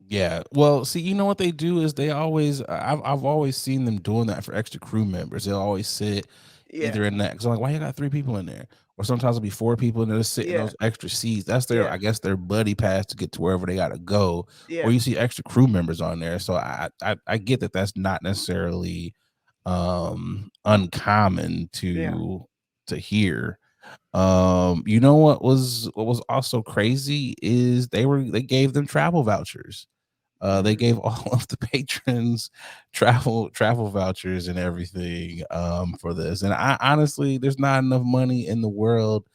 Yeah. Well, see, you know what they do is they always, I've always seen them doing that for extra crew members. They'll always sit either in that, because I'm like, why you got 3 people in there? Or sometimes it'll be 4 people and they'll sit in those extra seats. That's their, I guess, their buddy pass to get to wherever they gotta go. Or you see extra crew members on there. So I get that that's not necessarily uncommon to hear. You know what was also crazy is they gave them travel vouchers. They gave all of the patrons travel vouchers and everything for this. And I honestly, there's not enough money in the world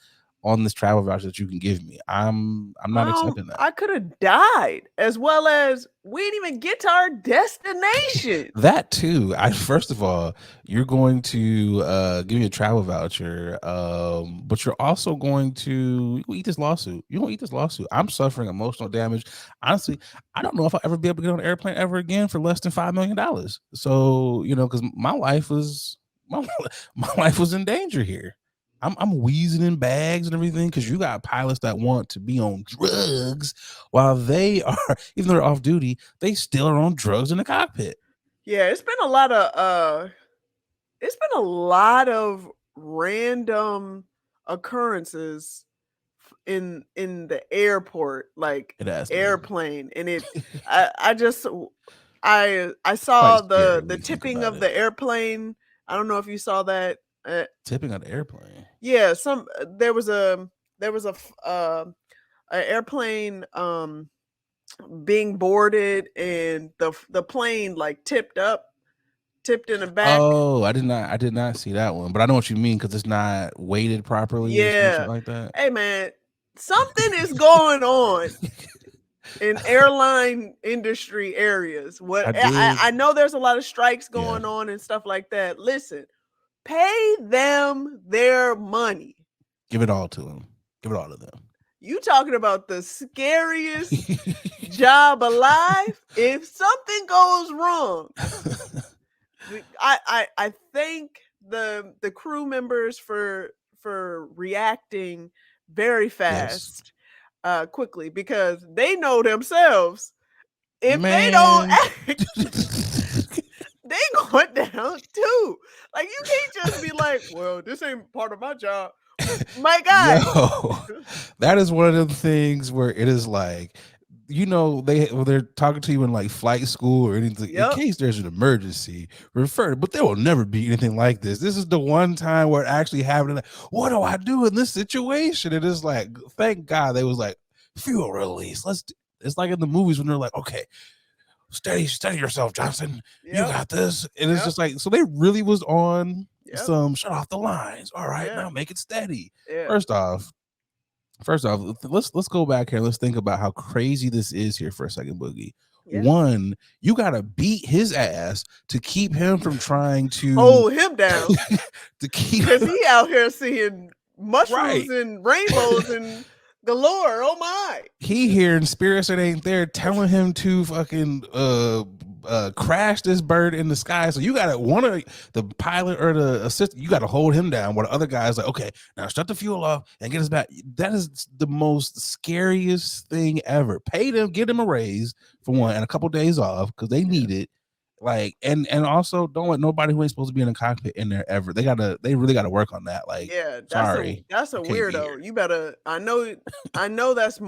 on this travel voucher that you can give me. I'm not accepting that. I could have died, as well as we didn't even get to our destination. That too. First of all, you're going to give me a travel voucher, but you're also going to eat this lawsuit. You don't eat this lawsuit. I'm suffering emotional damage. Honestly, I don't know if I'll ever be able to get on an airplane ever again for less than $5 million. So, because my life was in danger here. I'm wheezing in bags and everything because you got pilots that want to be on drugs while they are, even though they're off duty, they still are on drugs in the cockpit. Yeah, it's been a lot of random occurrences in the airport, like airplane, and it I saw the tipping of the airplane. I don't know if you saw that. Tipping on the airplane. Yeah, there was a airplane being boarded, and the plane like tipped in the back. Oh, I did not see that one, but I know what you mean, because it's not weighted properly or something like that. Hey man, something is going on in airline industry areas. I know there's a lot of strikes going on and stuff like that. Listen, pay them their money. Give it all to him. Give it all to them. You talking about the scariest job alive? If something goes wrong, I thank the crew members for reacting very fast, quickly, because they know themselves. If they don't Man. act, they going down too. Like, you can't just be like, well, this ain't part of my job. My guy. Yo, that is one of them things where it is like, they're talking to you in like flight school or anything. Yep. In case there's an emergency, refer. But there will never be anything like this. This is the one time where it actually happened. Like, what do I do in this situation? It is like, thank God they was like, fuel release. It's like in the movies when they're like, okay, steady yourself, Johnson. You got this. And it's just like, so they really was on some shut off the lines. All right, now make it steady. First off, let's go back here. Let's think about how crazy this is here for a second, Boogie. One, you gotta beat his ass to keep him from trying to hold him down. To keep, because he out here seeing mushrooms and rainbows and galore. Oh my! He hearing spirits that ain't there telling him to fucking crash this bird in the sky. So you gotta the pilot or the assistant, you gotta hold him down while the other guy's like, okay, now shut the fuel off and get us back. That is the most scariest thing ever. Pay them, get them a raise for one, and a couple days off because they need it. Like, and also don't let nobody who ain't supposed to be in a cockpit in there ever. They really gotta work on that. Like, that's a weirdo. You better. I know that's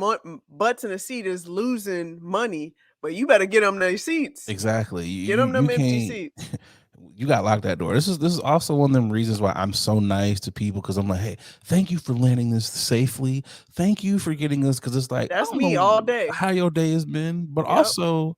butts in a seat is losing money, but you better get them those seats. Exactly. Get them empty seats. You got to lock that door. This is also one of them reasons why I'm so nice to people, because I'm like, hey, thank you for landing this safely. Thank you for getting this, because it's like, that's me all day. How your day has been, but also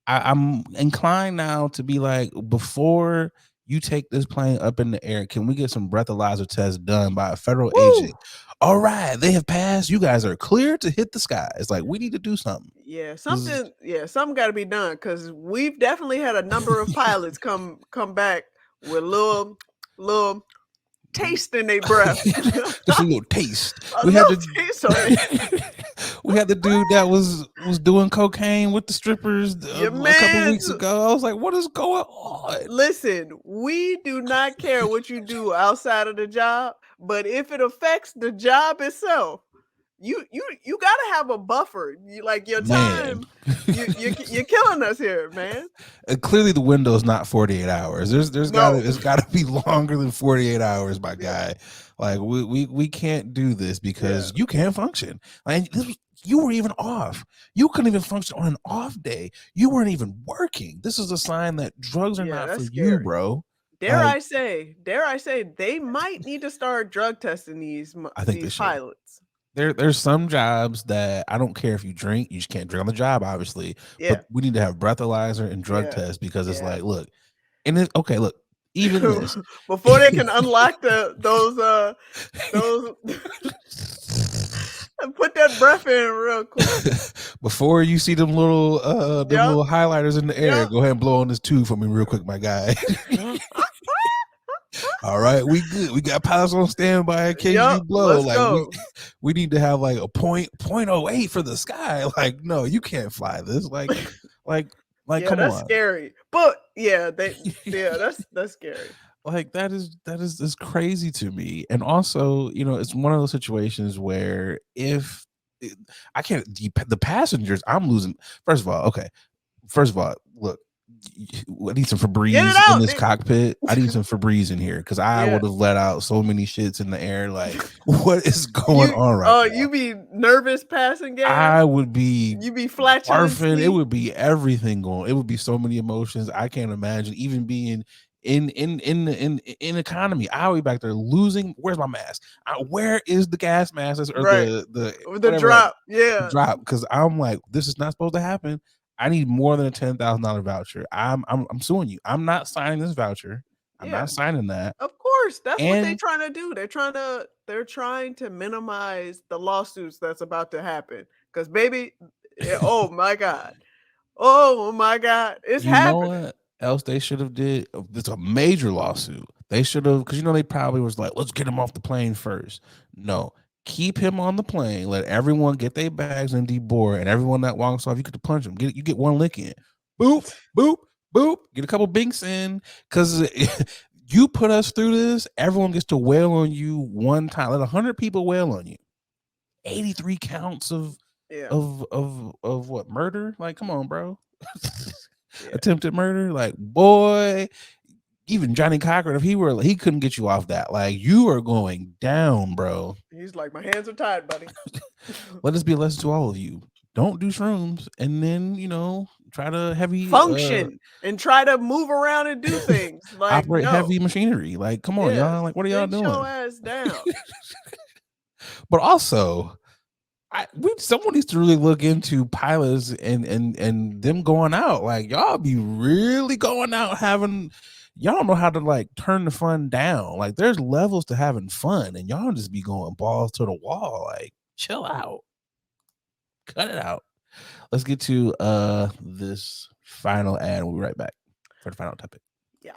I'm inclined now to be like, before you take this plane up in the air, can we get some breathalyzer tests done by a federal agent? All right, they have passed. You guys are clear to hit the sky. It's like, we need to do something. Yeah, something got to be done, because we've definitely had a number of pilots come back with little taste in their breath. Just a little taste. Taste on it. We had the dude that was doing cocaine with the strippers a couple weeks ago. I was like, what is going on? Listen, we do not care what you do outside of the job, but if it affects the job itself, you gotta have a buffer. Your time, you're killing us here, man. Clearly, the window is not 48 hours. It's gotta be longer than 48 hours, my guy. Like, we can't do this because you can't function. Like, you were even off. You couldn't even function on an off day. You weren't even working. This is a sign that drugs are not for you, bro. Dare I say, they might need to start drug testing these pilots. There's some jobs that I don't care if you drink, you just can't drink on the job, obviously. But we need to have breathalyzer and drug tests, because it's like, look, and it's okay, look, even this before they can unlock those put that breath in real quick. Before you see them little little highlighters in the air, go ahead and blow on this tube for me real quick, my guy. All right, we good. We got pilots on standby in case you blow. Like, we need to have like a 0.08 for the sky. Like, no, you can't fly this. Like, come that's on. Scary. But that's scary. Like, that is crazy to me. And also, it's one of those situations where if I can't, the passengers, I'm losing. First of all, look, I need some Febreze in this cockpit. I need some Febreze in here, because I would have let out so many shits in the air. Like, what is going on right now? Oh, you be nervous passing gas? I would be. You be flatulent. It would be everything going. It would be so many emotions. I can't imagine even being in economy. I'll be back there losing. Where's my mask? Where is the gas mask or the drop? Drop, because I'm like, this is not supposed to happen. I need more than a $10,000 voucher. I'm suing you. I'm not signing this voucher. I'm not signing that. Of course, that's what they're trying to do. They're trying to minimize the lawsuits that's about to happen. Because, baby, oh my God, it's happening. Know what else they should have did? It's a major lawsuit. They should have, because they probably was like, let's get him off the plane first. No, keep him on the plane. Let everyone get their bags and deboard, and everyone that walks off, you get to punch him. You get one lick in. Boop, boop, boop. Get a couple binks in, because you put us through this. Everyone gets to wail on you one time. Let 100 people wail on you. 83 counts of what, murder? Like, come on, bro. Attempted murder. Like, boy, even Johnny Cochran, if he couldn't get you off that. Like, you are going down, bro. He's like, my hands are tied, buddy. Let this be a lesson to all of you. Don't do shrooms, and then try to heavy function and try to move around and do things. Like, operate heavy machinery. Like, come on, y'all. Like, what are y'all doing? Your ass down. But also, someone needs to really look into pilots and them going out. Like, y'all be really going out having. Y'all don't know how to like turn the fun down. Like, there's levels to having fun, and y'all just be going balls to the wall. Like, chill out, cut it out. Let's get to this final ad. We'll be right back for the final topic. Yeah.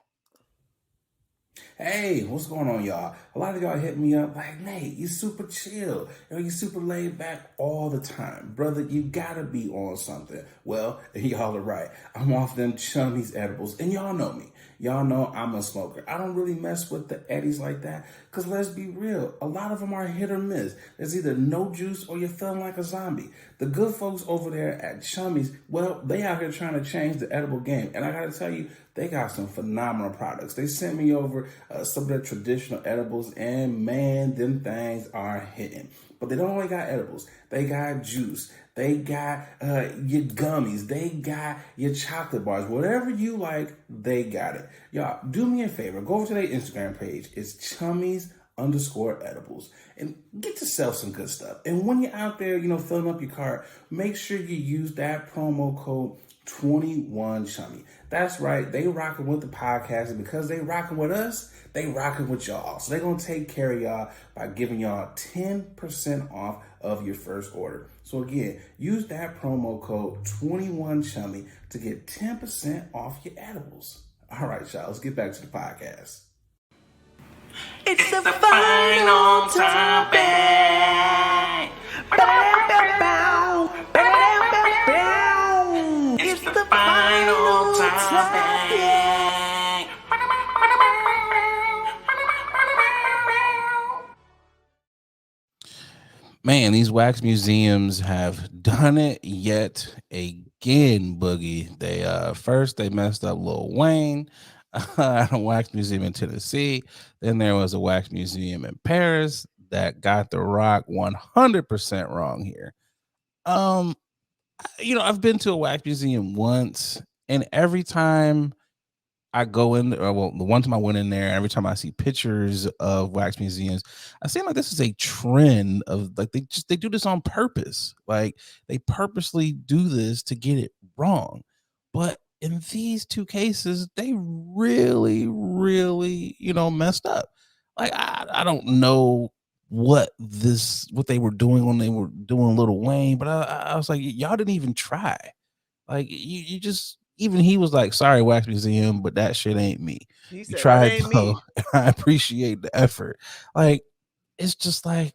Hey, what's going on, y'all? A lot of y'all hit me up like, Nate, you super chill. You super laid back all the time. Brother, you gotta be on something. Well, y'all are right. I'm off them chummies edibles, and y'all know me. Y'all know I'm a smoker. I don't really mess with the eddies like that, because let's be real, a lot of them are hit or miss. There's either no juice or you're feeling like a zombie. The good folks over there at Chummies, well, they out here trying to change the edible game. And I gotta tell you, they got some phenomenal products. They sent me over some of their traditional edibles, and man, them things are hitting. But they don't only got edibles. They got juice. They got your gummies. They got your chocolate bars. Whatever you like, they got it. Y'all, do me a favor. Go over to their Instagram page. It's Chummies_edibles. And get yourself some good stuff. And when you're out there, filling up your cart, make sure you use that promo code 21Chummy. That's right. They rocking with the podcast, and because they rocking with us, they rocking with y'all. So they're going to take care of y'all by giving y'all 10% off of your first order. So again, use that promo code 21Chummy to get 10% off your edibles. All right, y'all, let's get back to the podcast. It's the final topic. It's the final topic. Man, these wax museums have done it yet again, Boogie. They messed up Lil Wayne at a wax museum in Tennessee. Then there was a wax museum in Paris that got The Rock 100% wrong here. I've been to a wax museum once, and every time I go in, the one time I went in there, every time I see pictures of wax museums, I seem like this is a trend of like they do this on purpose. Like, they purposely do this to get it wrong. But in these two cases, they really, really, messed up. Like, I don't know what they were doing when they were doing Lil Wayne, but I was like, y'all didn't even try. Like, you just. Even he was like, sorry, wax museum, but that shit ain't me. He said, you tried, ain't though. me. I appreciate the effort. Like, it's just like,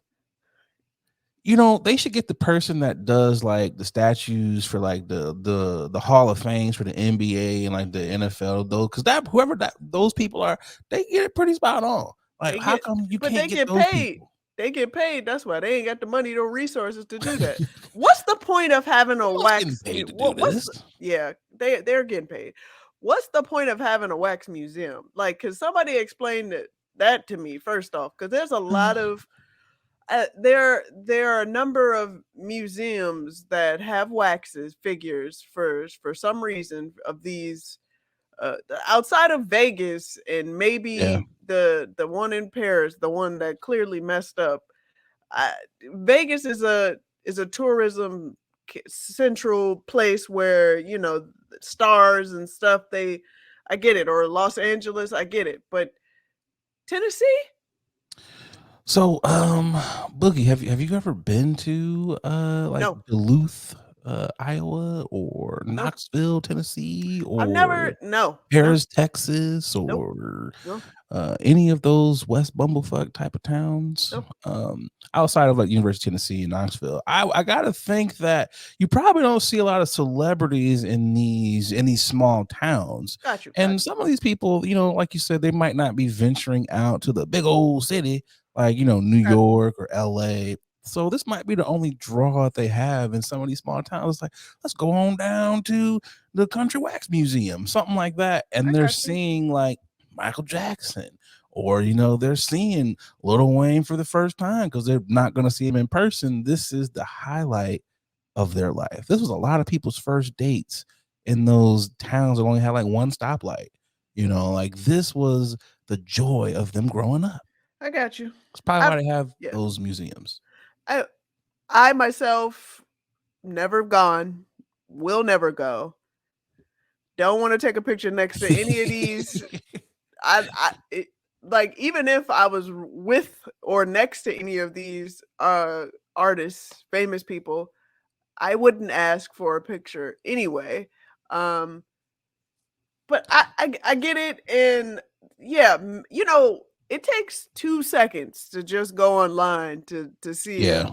they should get the person that does like the statues for like the Hall of Fames for the NBA and like the NFL, though, because whoever those people are, they get it pretty spot on. Like, how come you can't get those paid? people? They get paid. That's why they ain't got the money or resources to do that. What's the point of having a wax? Yeah, they're getting paid. What's the point of having a wax museum? Like, could somebody explain that to me first off? Because there's a lot of there are a number of museums that have waxes figures for some reason of these. Outside of Vegas and maybe the one in Paris, the one that clearly messed up. Vegas is a tourism central place where stars and stuff. I get it, or Los Angeles, I get it, but Tennessee. So, Boogie, have you ever been to like No. Duluth, Iowa or No, Knoxville, Tennessee, I've or never. No, Paris, Texas, nope, or no, any of those West Bumblefuck type of towns, nope. outside of like University of Tennessee and Knoxville. I gotta think that you probably don't see a lot of celebrities in these small towns. Got you, got And some of these people, like you said, they might not be venturing out to the big old city like New you, got York or LA. So this might be the only draw they have in some of these small towns. It's like, let's go on down to the Country Wax Museum, something like that. I And they're got you. seeing like Michael Jackson, or they're seeing Lil Wayne for the first time because they're not going to see him in person. This is the highlight of their life. This was a lot of people's first dates in those towns that only had like one stoplight. Like this was the joy of them growing up. I got you. It's probably I why they have yeah. those museums. I myself never gone, will never go. Don't want to take a picture next to any of these. Like even if I was with or next to any of these artists, famous people, I wouldn't ask for a picture anyway. But I get it, and yeah, it takes 2 seconds to just go online to see a Yeah.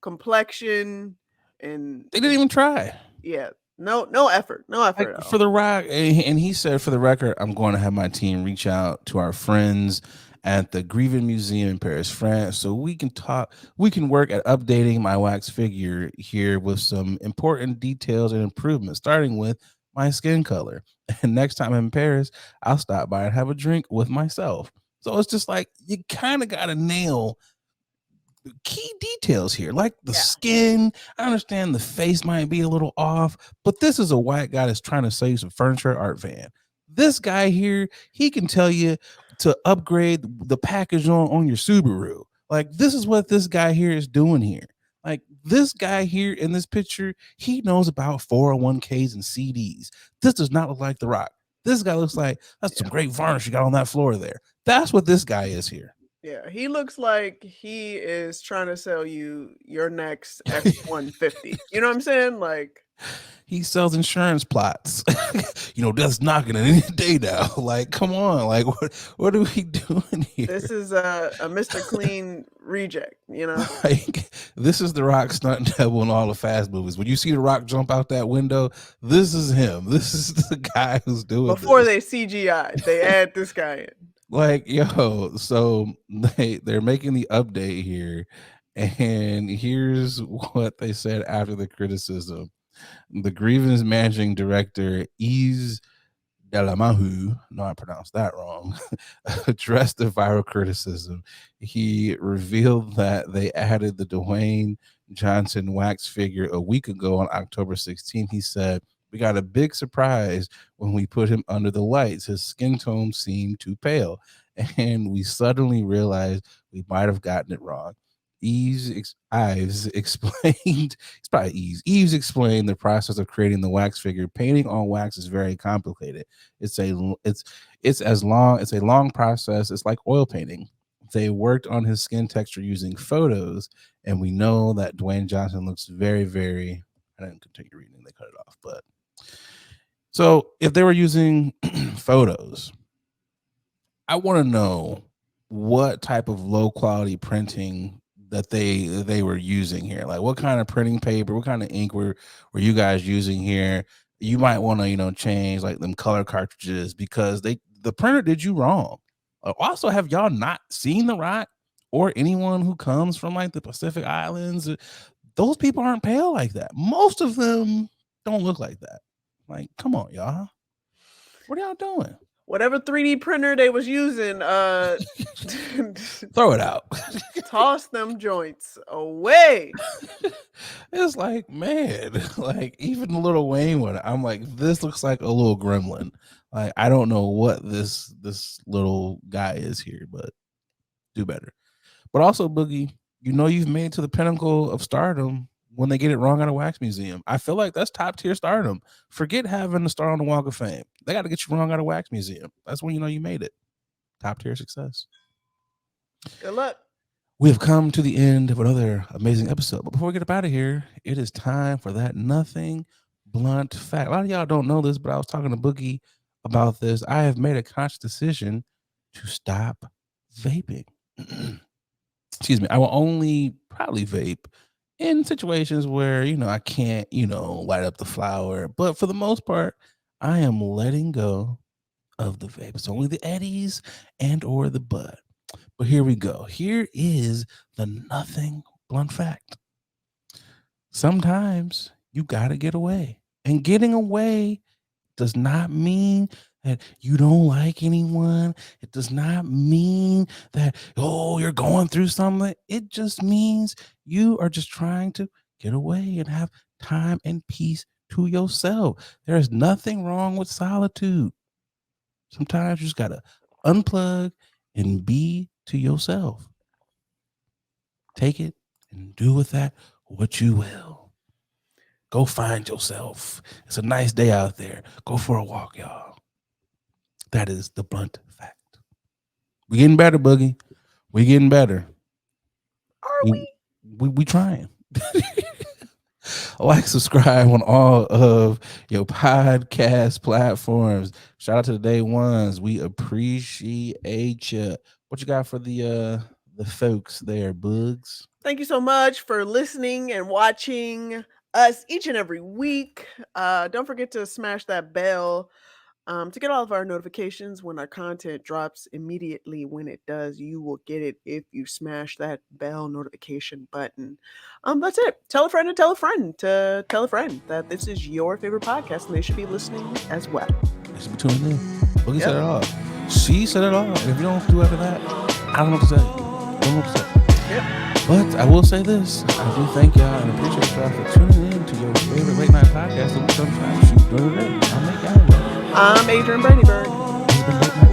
complexion and They didn't even try. yeah, no effort, no effort Like at for all. the Rock, and he said, for the record, I'm going to have my team reach out to our friends at the Grievin Museum in Paris, France, so we can work at updating my wax figure here with some important details and improvements, starting with my skin color. And next time I'm in Paris, I'll stop by and have a drink with myself. So it's just like you kind of got to nail key details here, like the Yeah, skin. I understand the face might be a little off, but this is a white guy that's trying to sell you some furniture at Art Van. This guy here, he can tell you to upgrade the package on your Subaru. Like, this is what this guy here is doing here. Like, this guy here in this picture, he knows about 401ks and CDs. This does not look like The Rock. This guy looks like that's some great varnish you got on that floor there. That's what this guy is here. yeah. He looks like he is trying to sell you your next F-150. You know what I'm saying? Like, He sells insurance plots. Death's knocking at any day now. Like, come on. Like, what are we doing here? this is a Mr. Clean reject, Like, this is The Rock stunt double in all the Fast movies. When you see The Rock jump out that window, this is him. This is the guy who's doing Before this. they CGI, they add this guy in. Like, so they're making the update here, and here's what they said after the criticism. The Grievance managing director Yves Delamahu, no, I pronounced that wrong, addressed the viral criticism. He revealed that they added the Dwayne Johnson wax figure a week ago on October 16th. He said, "We got a big surprise when we put him under the lights. His skin tone seemed too pale, and we suddenly realized we might have gotten it wrong." Ives explained, it's probably Eves explained the process of creating the wax figure. Painting on wax is very complicated. It's a long process. It's like oil painting. They worked on his skin texture using photos, and we know that Dwayne Johnson looks very, very. I didn't continue reading; they cut it off. But so, if they were using photos, I want to know what type of low quality printing that they were using here. Like, what kind of printing paper, what kind of ink were you guys using here? You might want to change like them color cartridges, because the printer did you wrong. Also, have y'all not seen The Rock or anyone who comes from like the Pacific Islands? Those people aren't pale like that. Most of them don't look like that. Like, come on, y'all. What are y'all doing? Whatever 3D printer they was using, Throw it out. toss them joints away. It's like, man, like even the Little Wayne one, I'm like, this looks like a little gremlin. Like, I don't know what this little guy is here, but do better. But also, Boogie, you've made it to the pinnacle of stardom when they get it wrong at a wax museum. I feel like that's top tier stardom. Forget having the star on the Walk of Fame. They got to get you wrong at a wax museum. That's when you made it. Top tier success. Good luck. We have come to the end of another amazing episode. But before we get up out of here, it is time for that nothing blunt fact. A lot of y'all don't know this, but I was talking to Boogie about this. I have made a conscious decision to stop vaping. Excuse me. I will only probably vape in situations where, I can't, light up the flower. But for the most part, I am letting go of the vape. It's only the eddies and or the bud. But here we go. Here is the nothing blunt fact. Sometimes you got to get away. And getting away does not mean that you don't like anyone. It does not mean that, you're going through something. It just means you are just trying to get away and have time and peace to yourself. There is nothing wrong with solitude. Sometimes you just got to unplug and be to yourself. Take it and do with that what you will. Go find yourself. It's a nice day out there. Go for a walk, y'all. That is the blunt fact. We getting better, Boogie. We getting better. Are we? We trying. Like, subscribe on all of your podcast platforms. Shout out to the day ones. We appreciate you. What you got for the folks there, Bugs? Thank you so much for listening and watching us each and every week. Don't forget to smash that bell to get all of our notifications when our content drops. Immediately when it does, you will get it if you smash that bell notification button. That's it. Tell a friend to tell a friend to tell a friend that this is your favorite podcast and they should be listening as well. They should be tuning in. Boogie said it all. She said it all. And if you don't do after that, I don't know what to say. I don't know what to say. Yep. But I will say this. I do thank y'all and appreciate y'all for tuning in to your favorite late night podcast that we sometimes shoot during the day. I'll make y'all. I'm Adrian Brandyberg. It's been late night.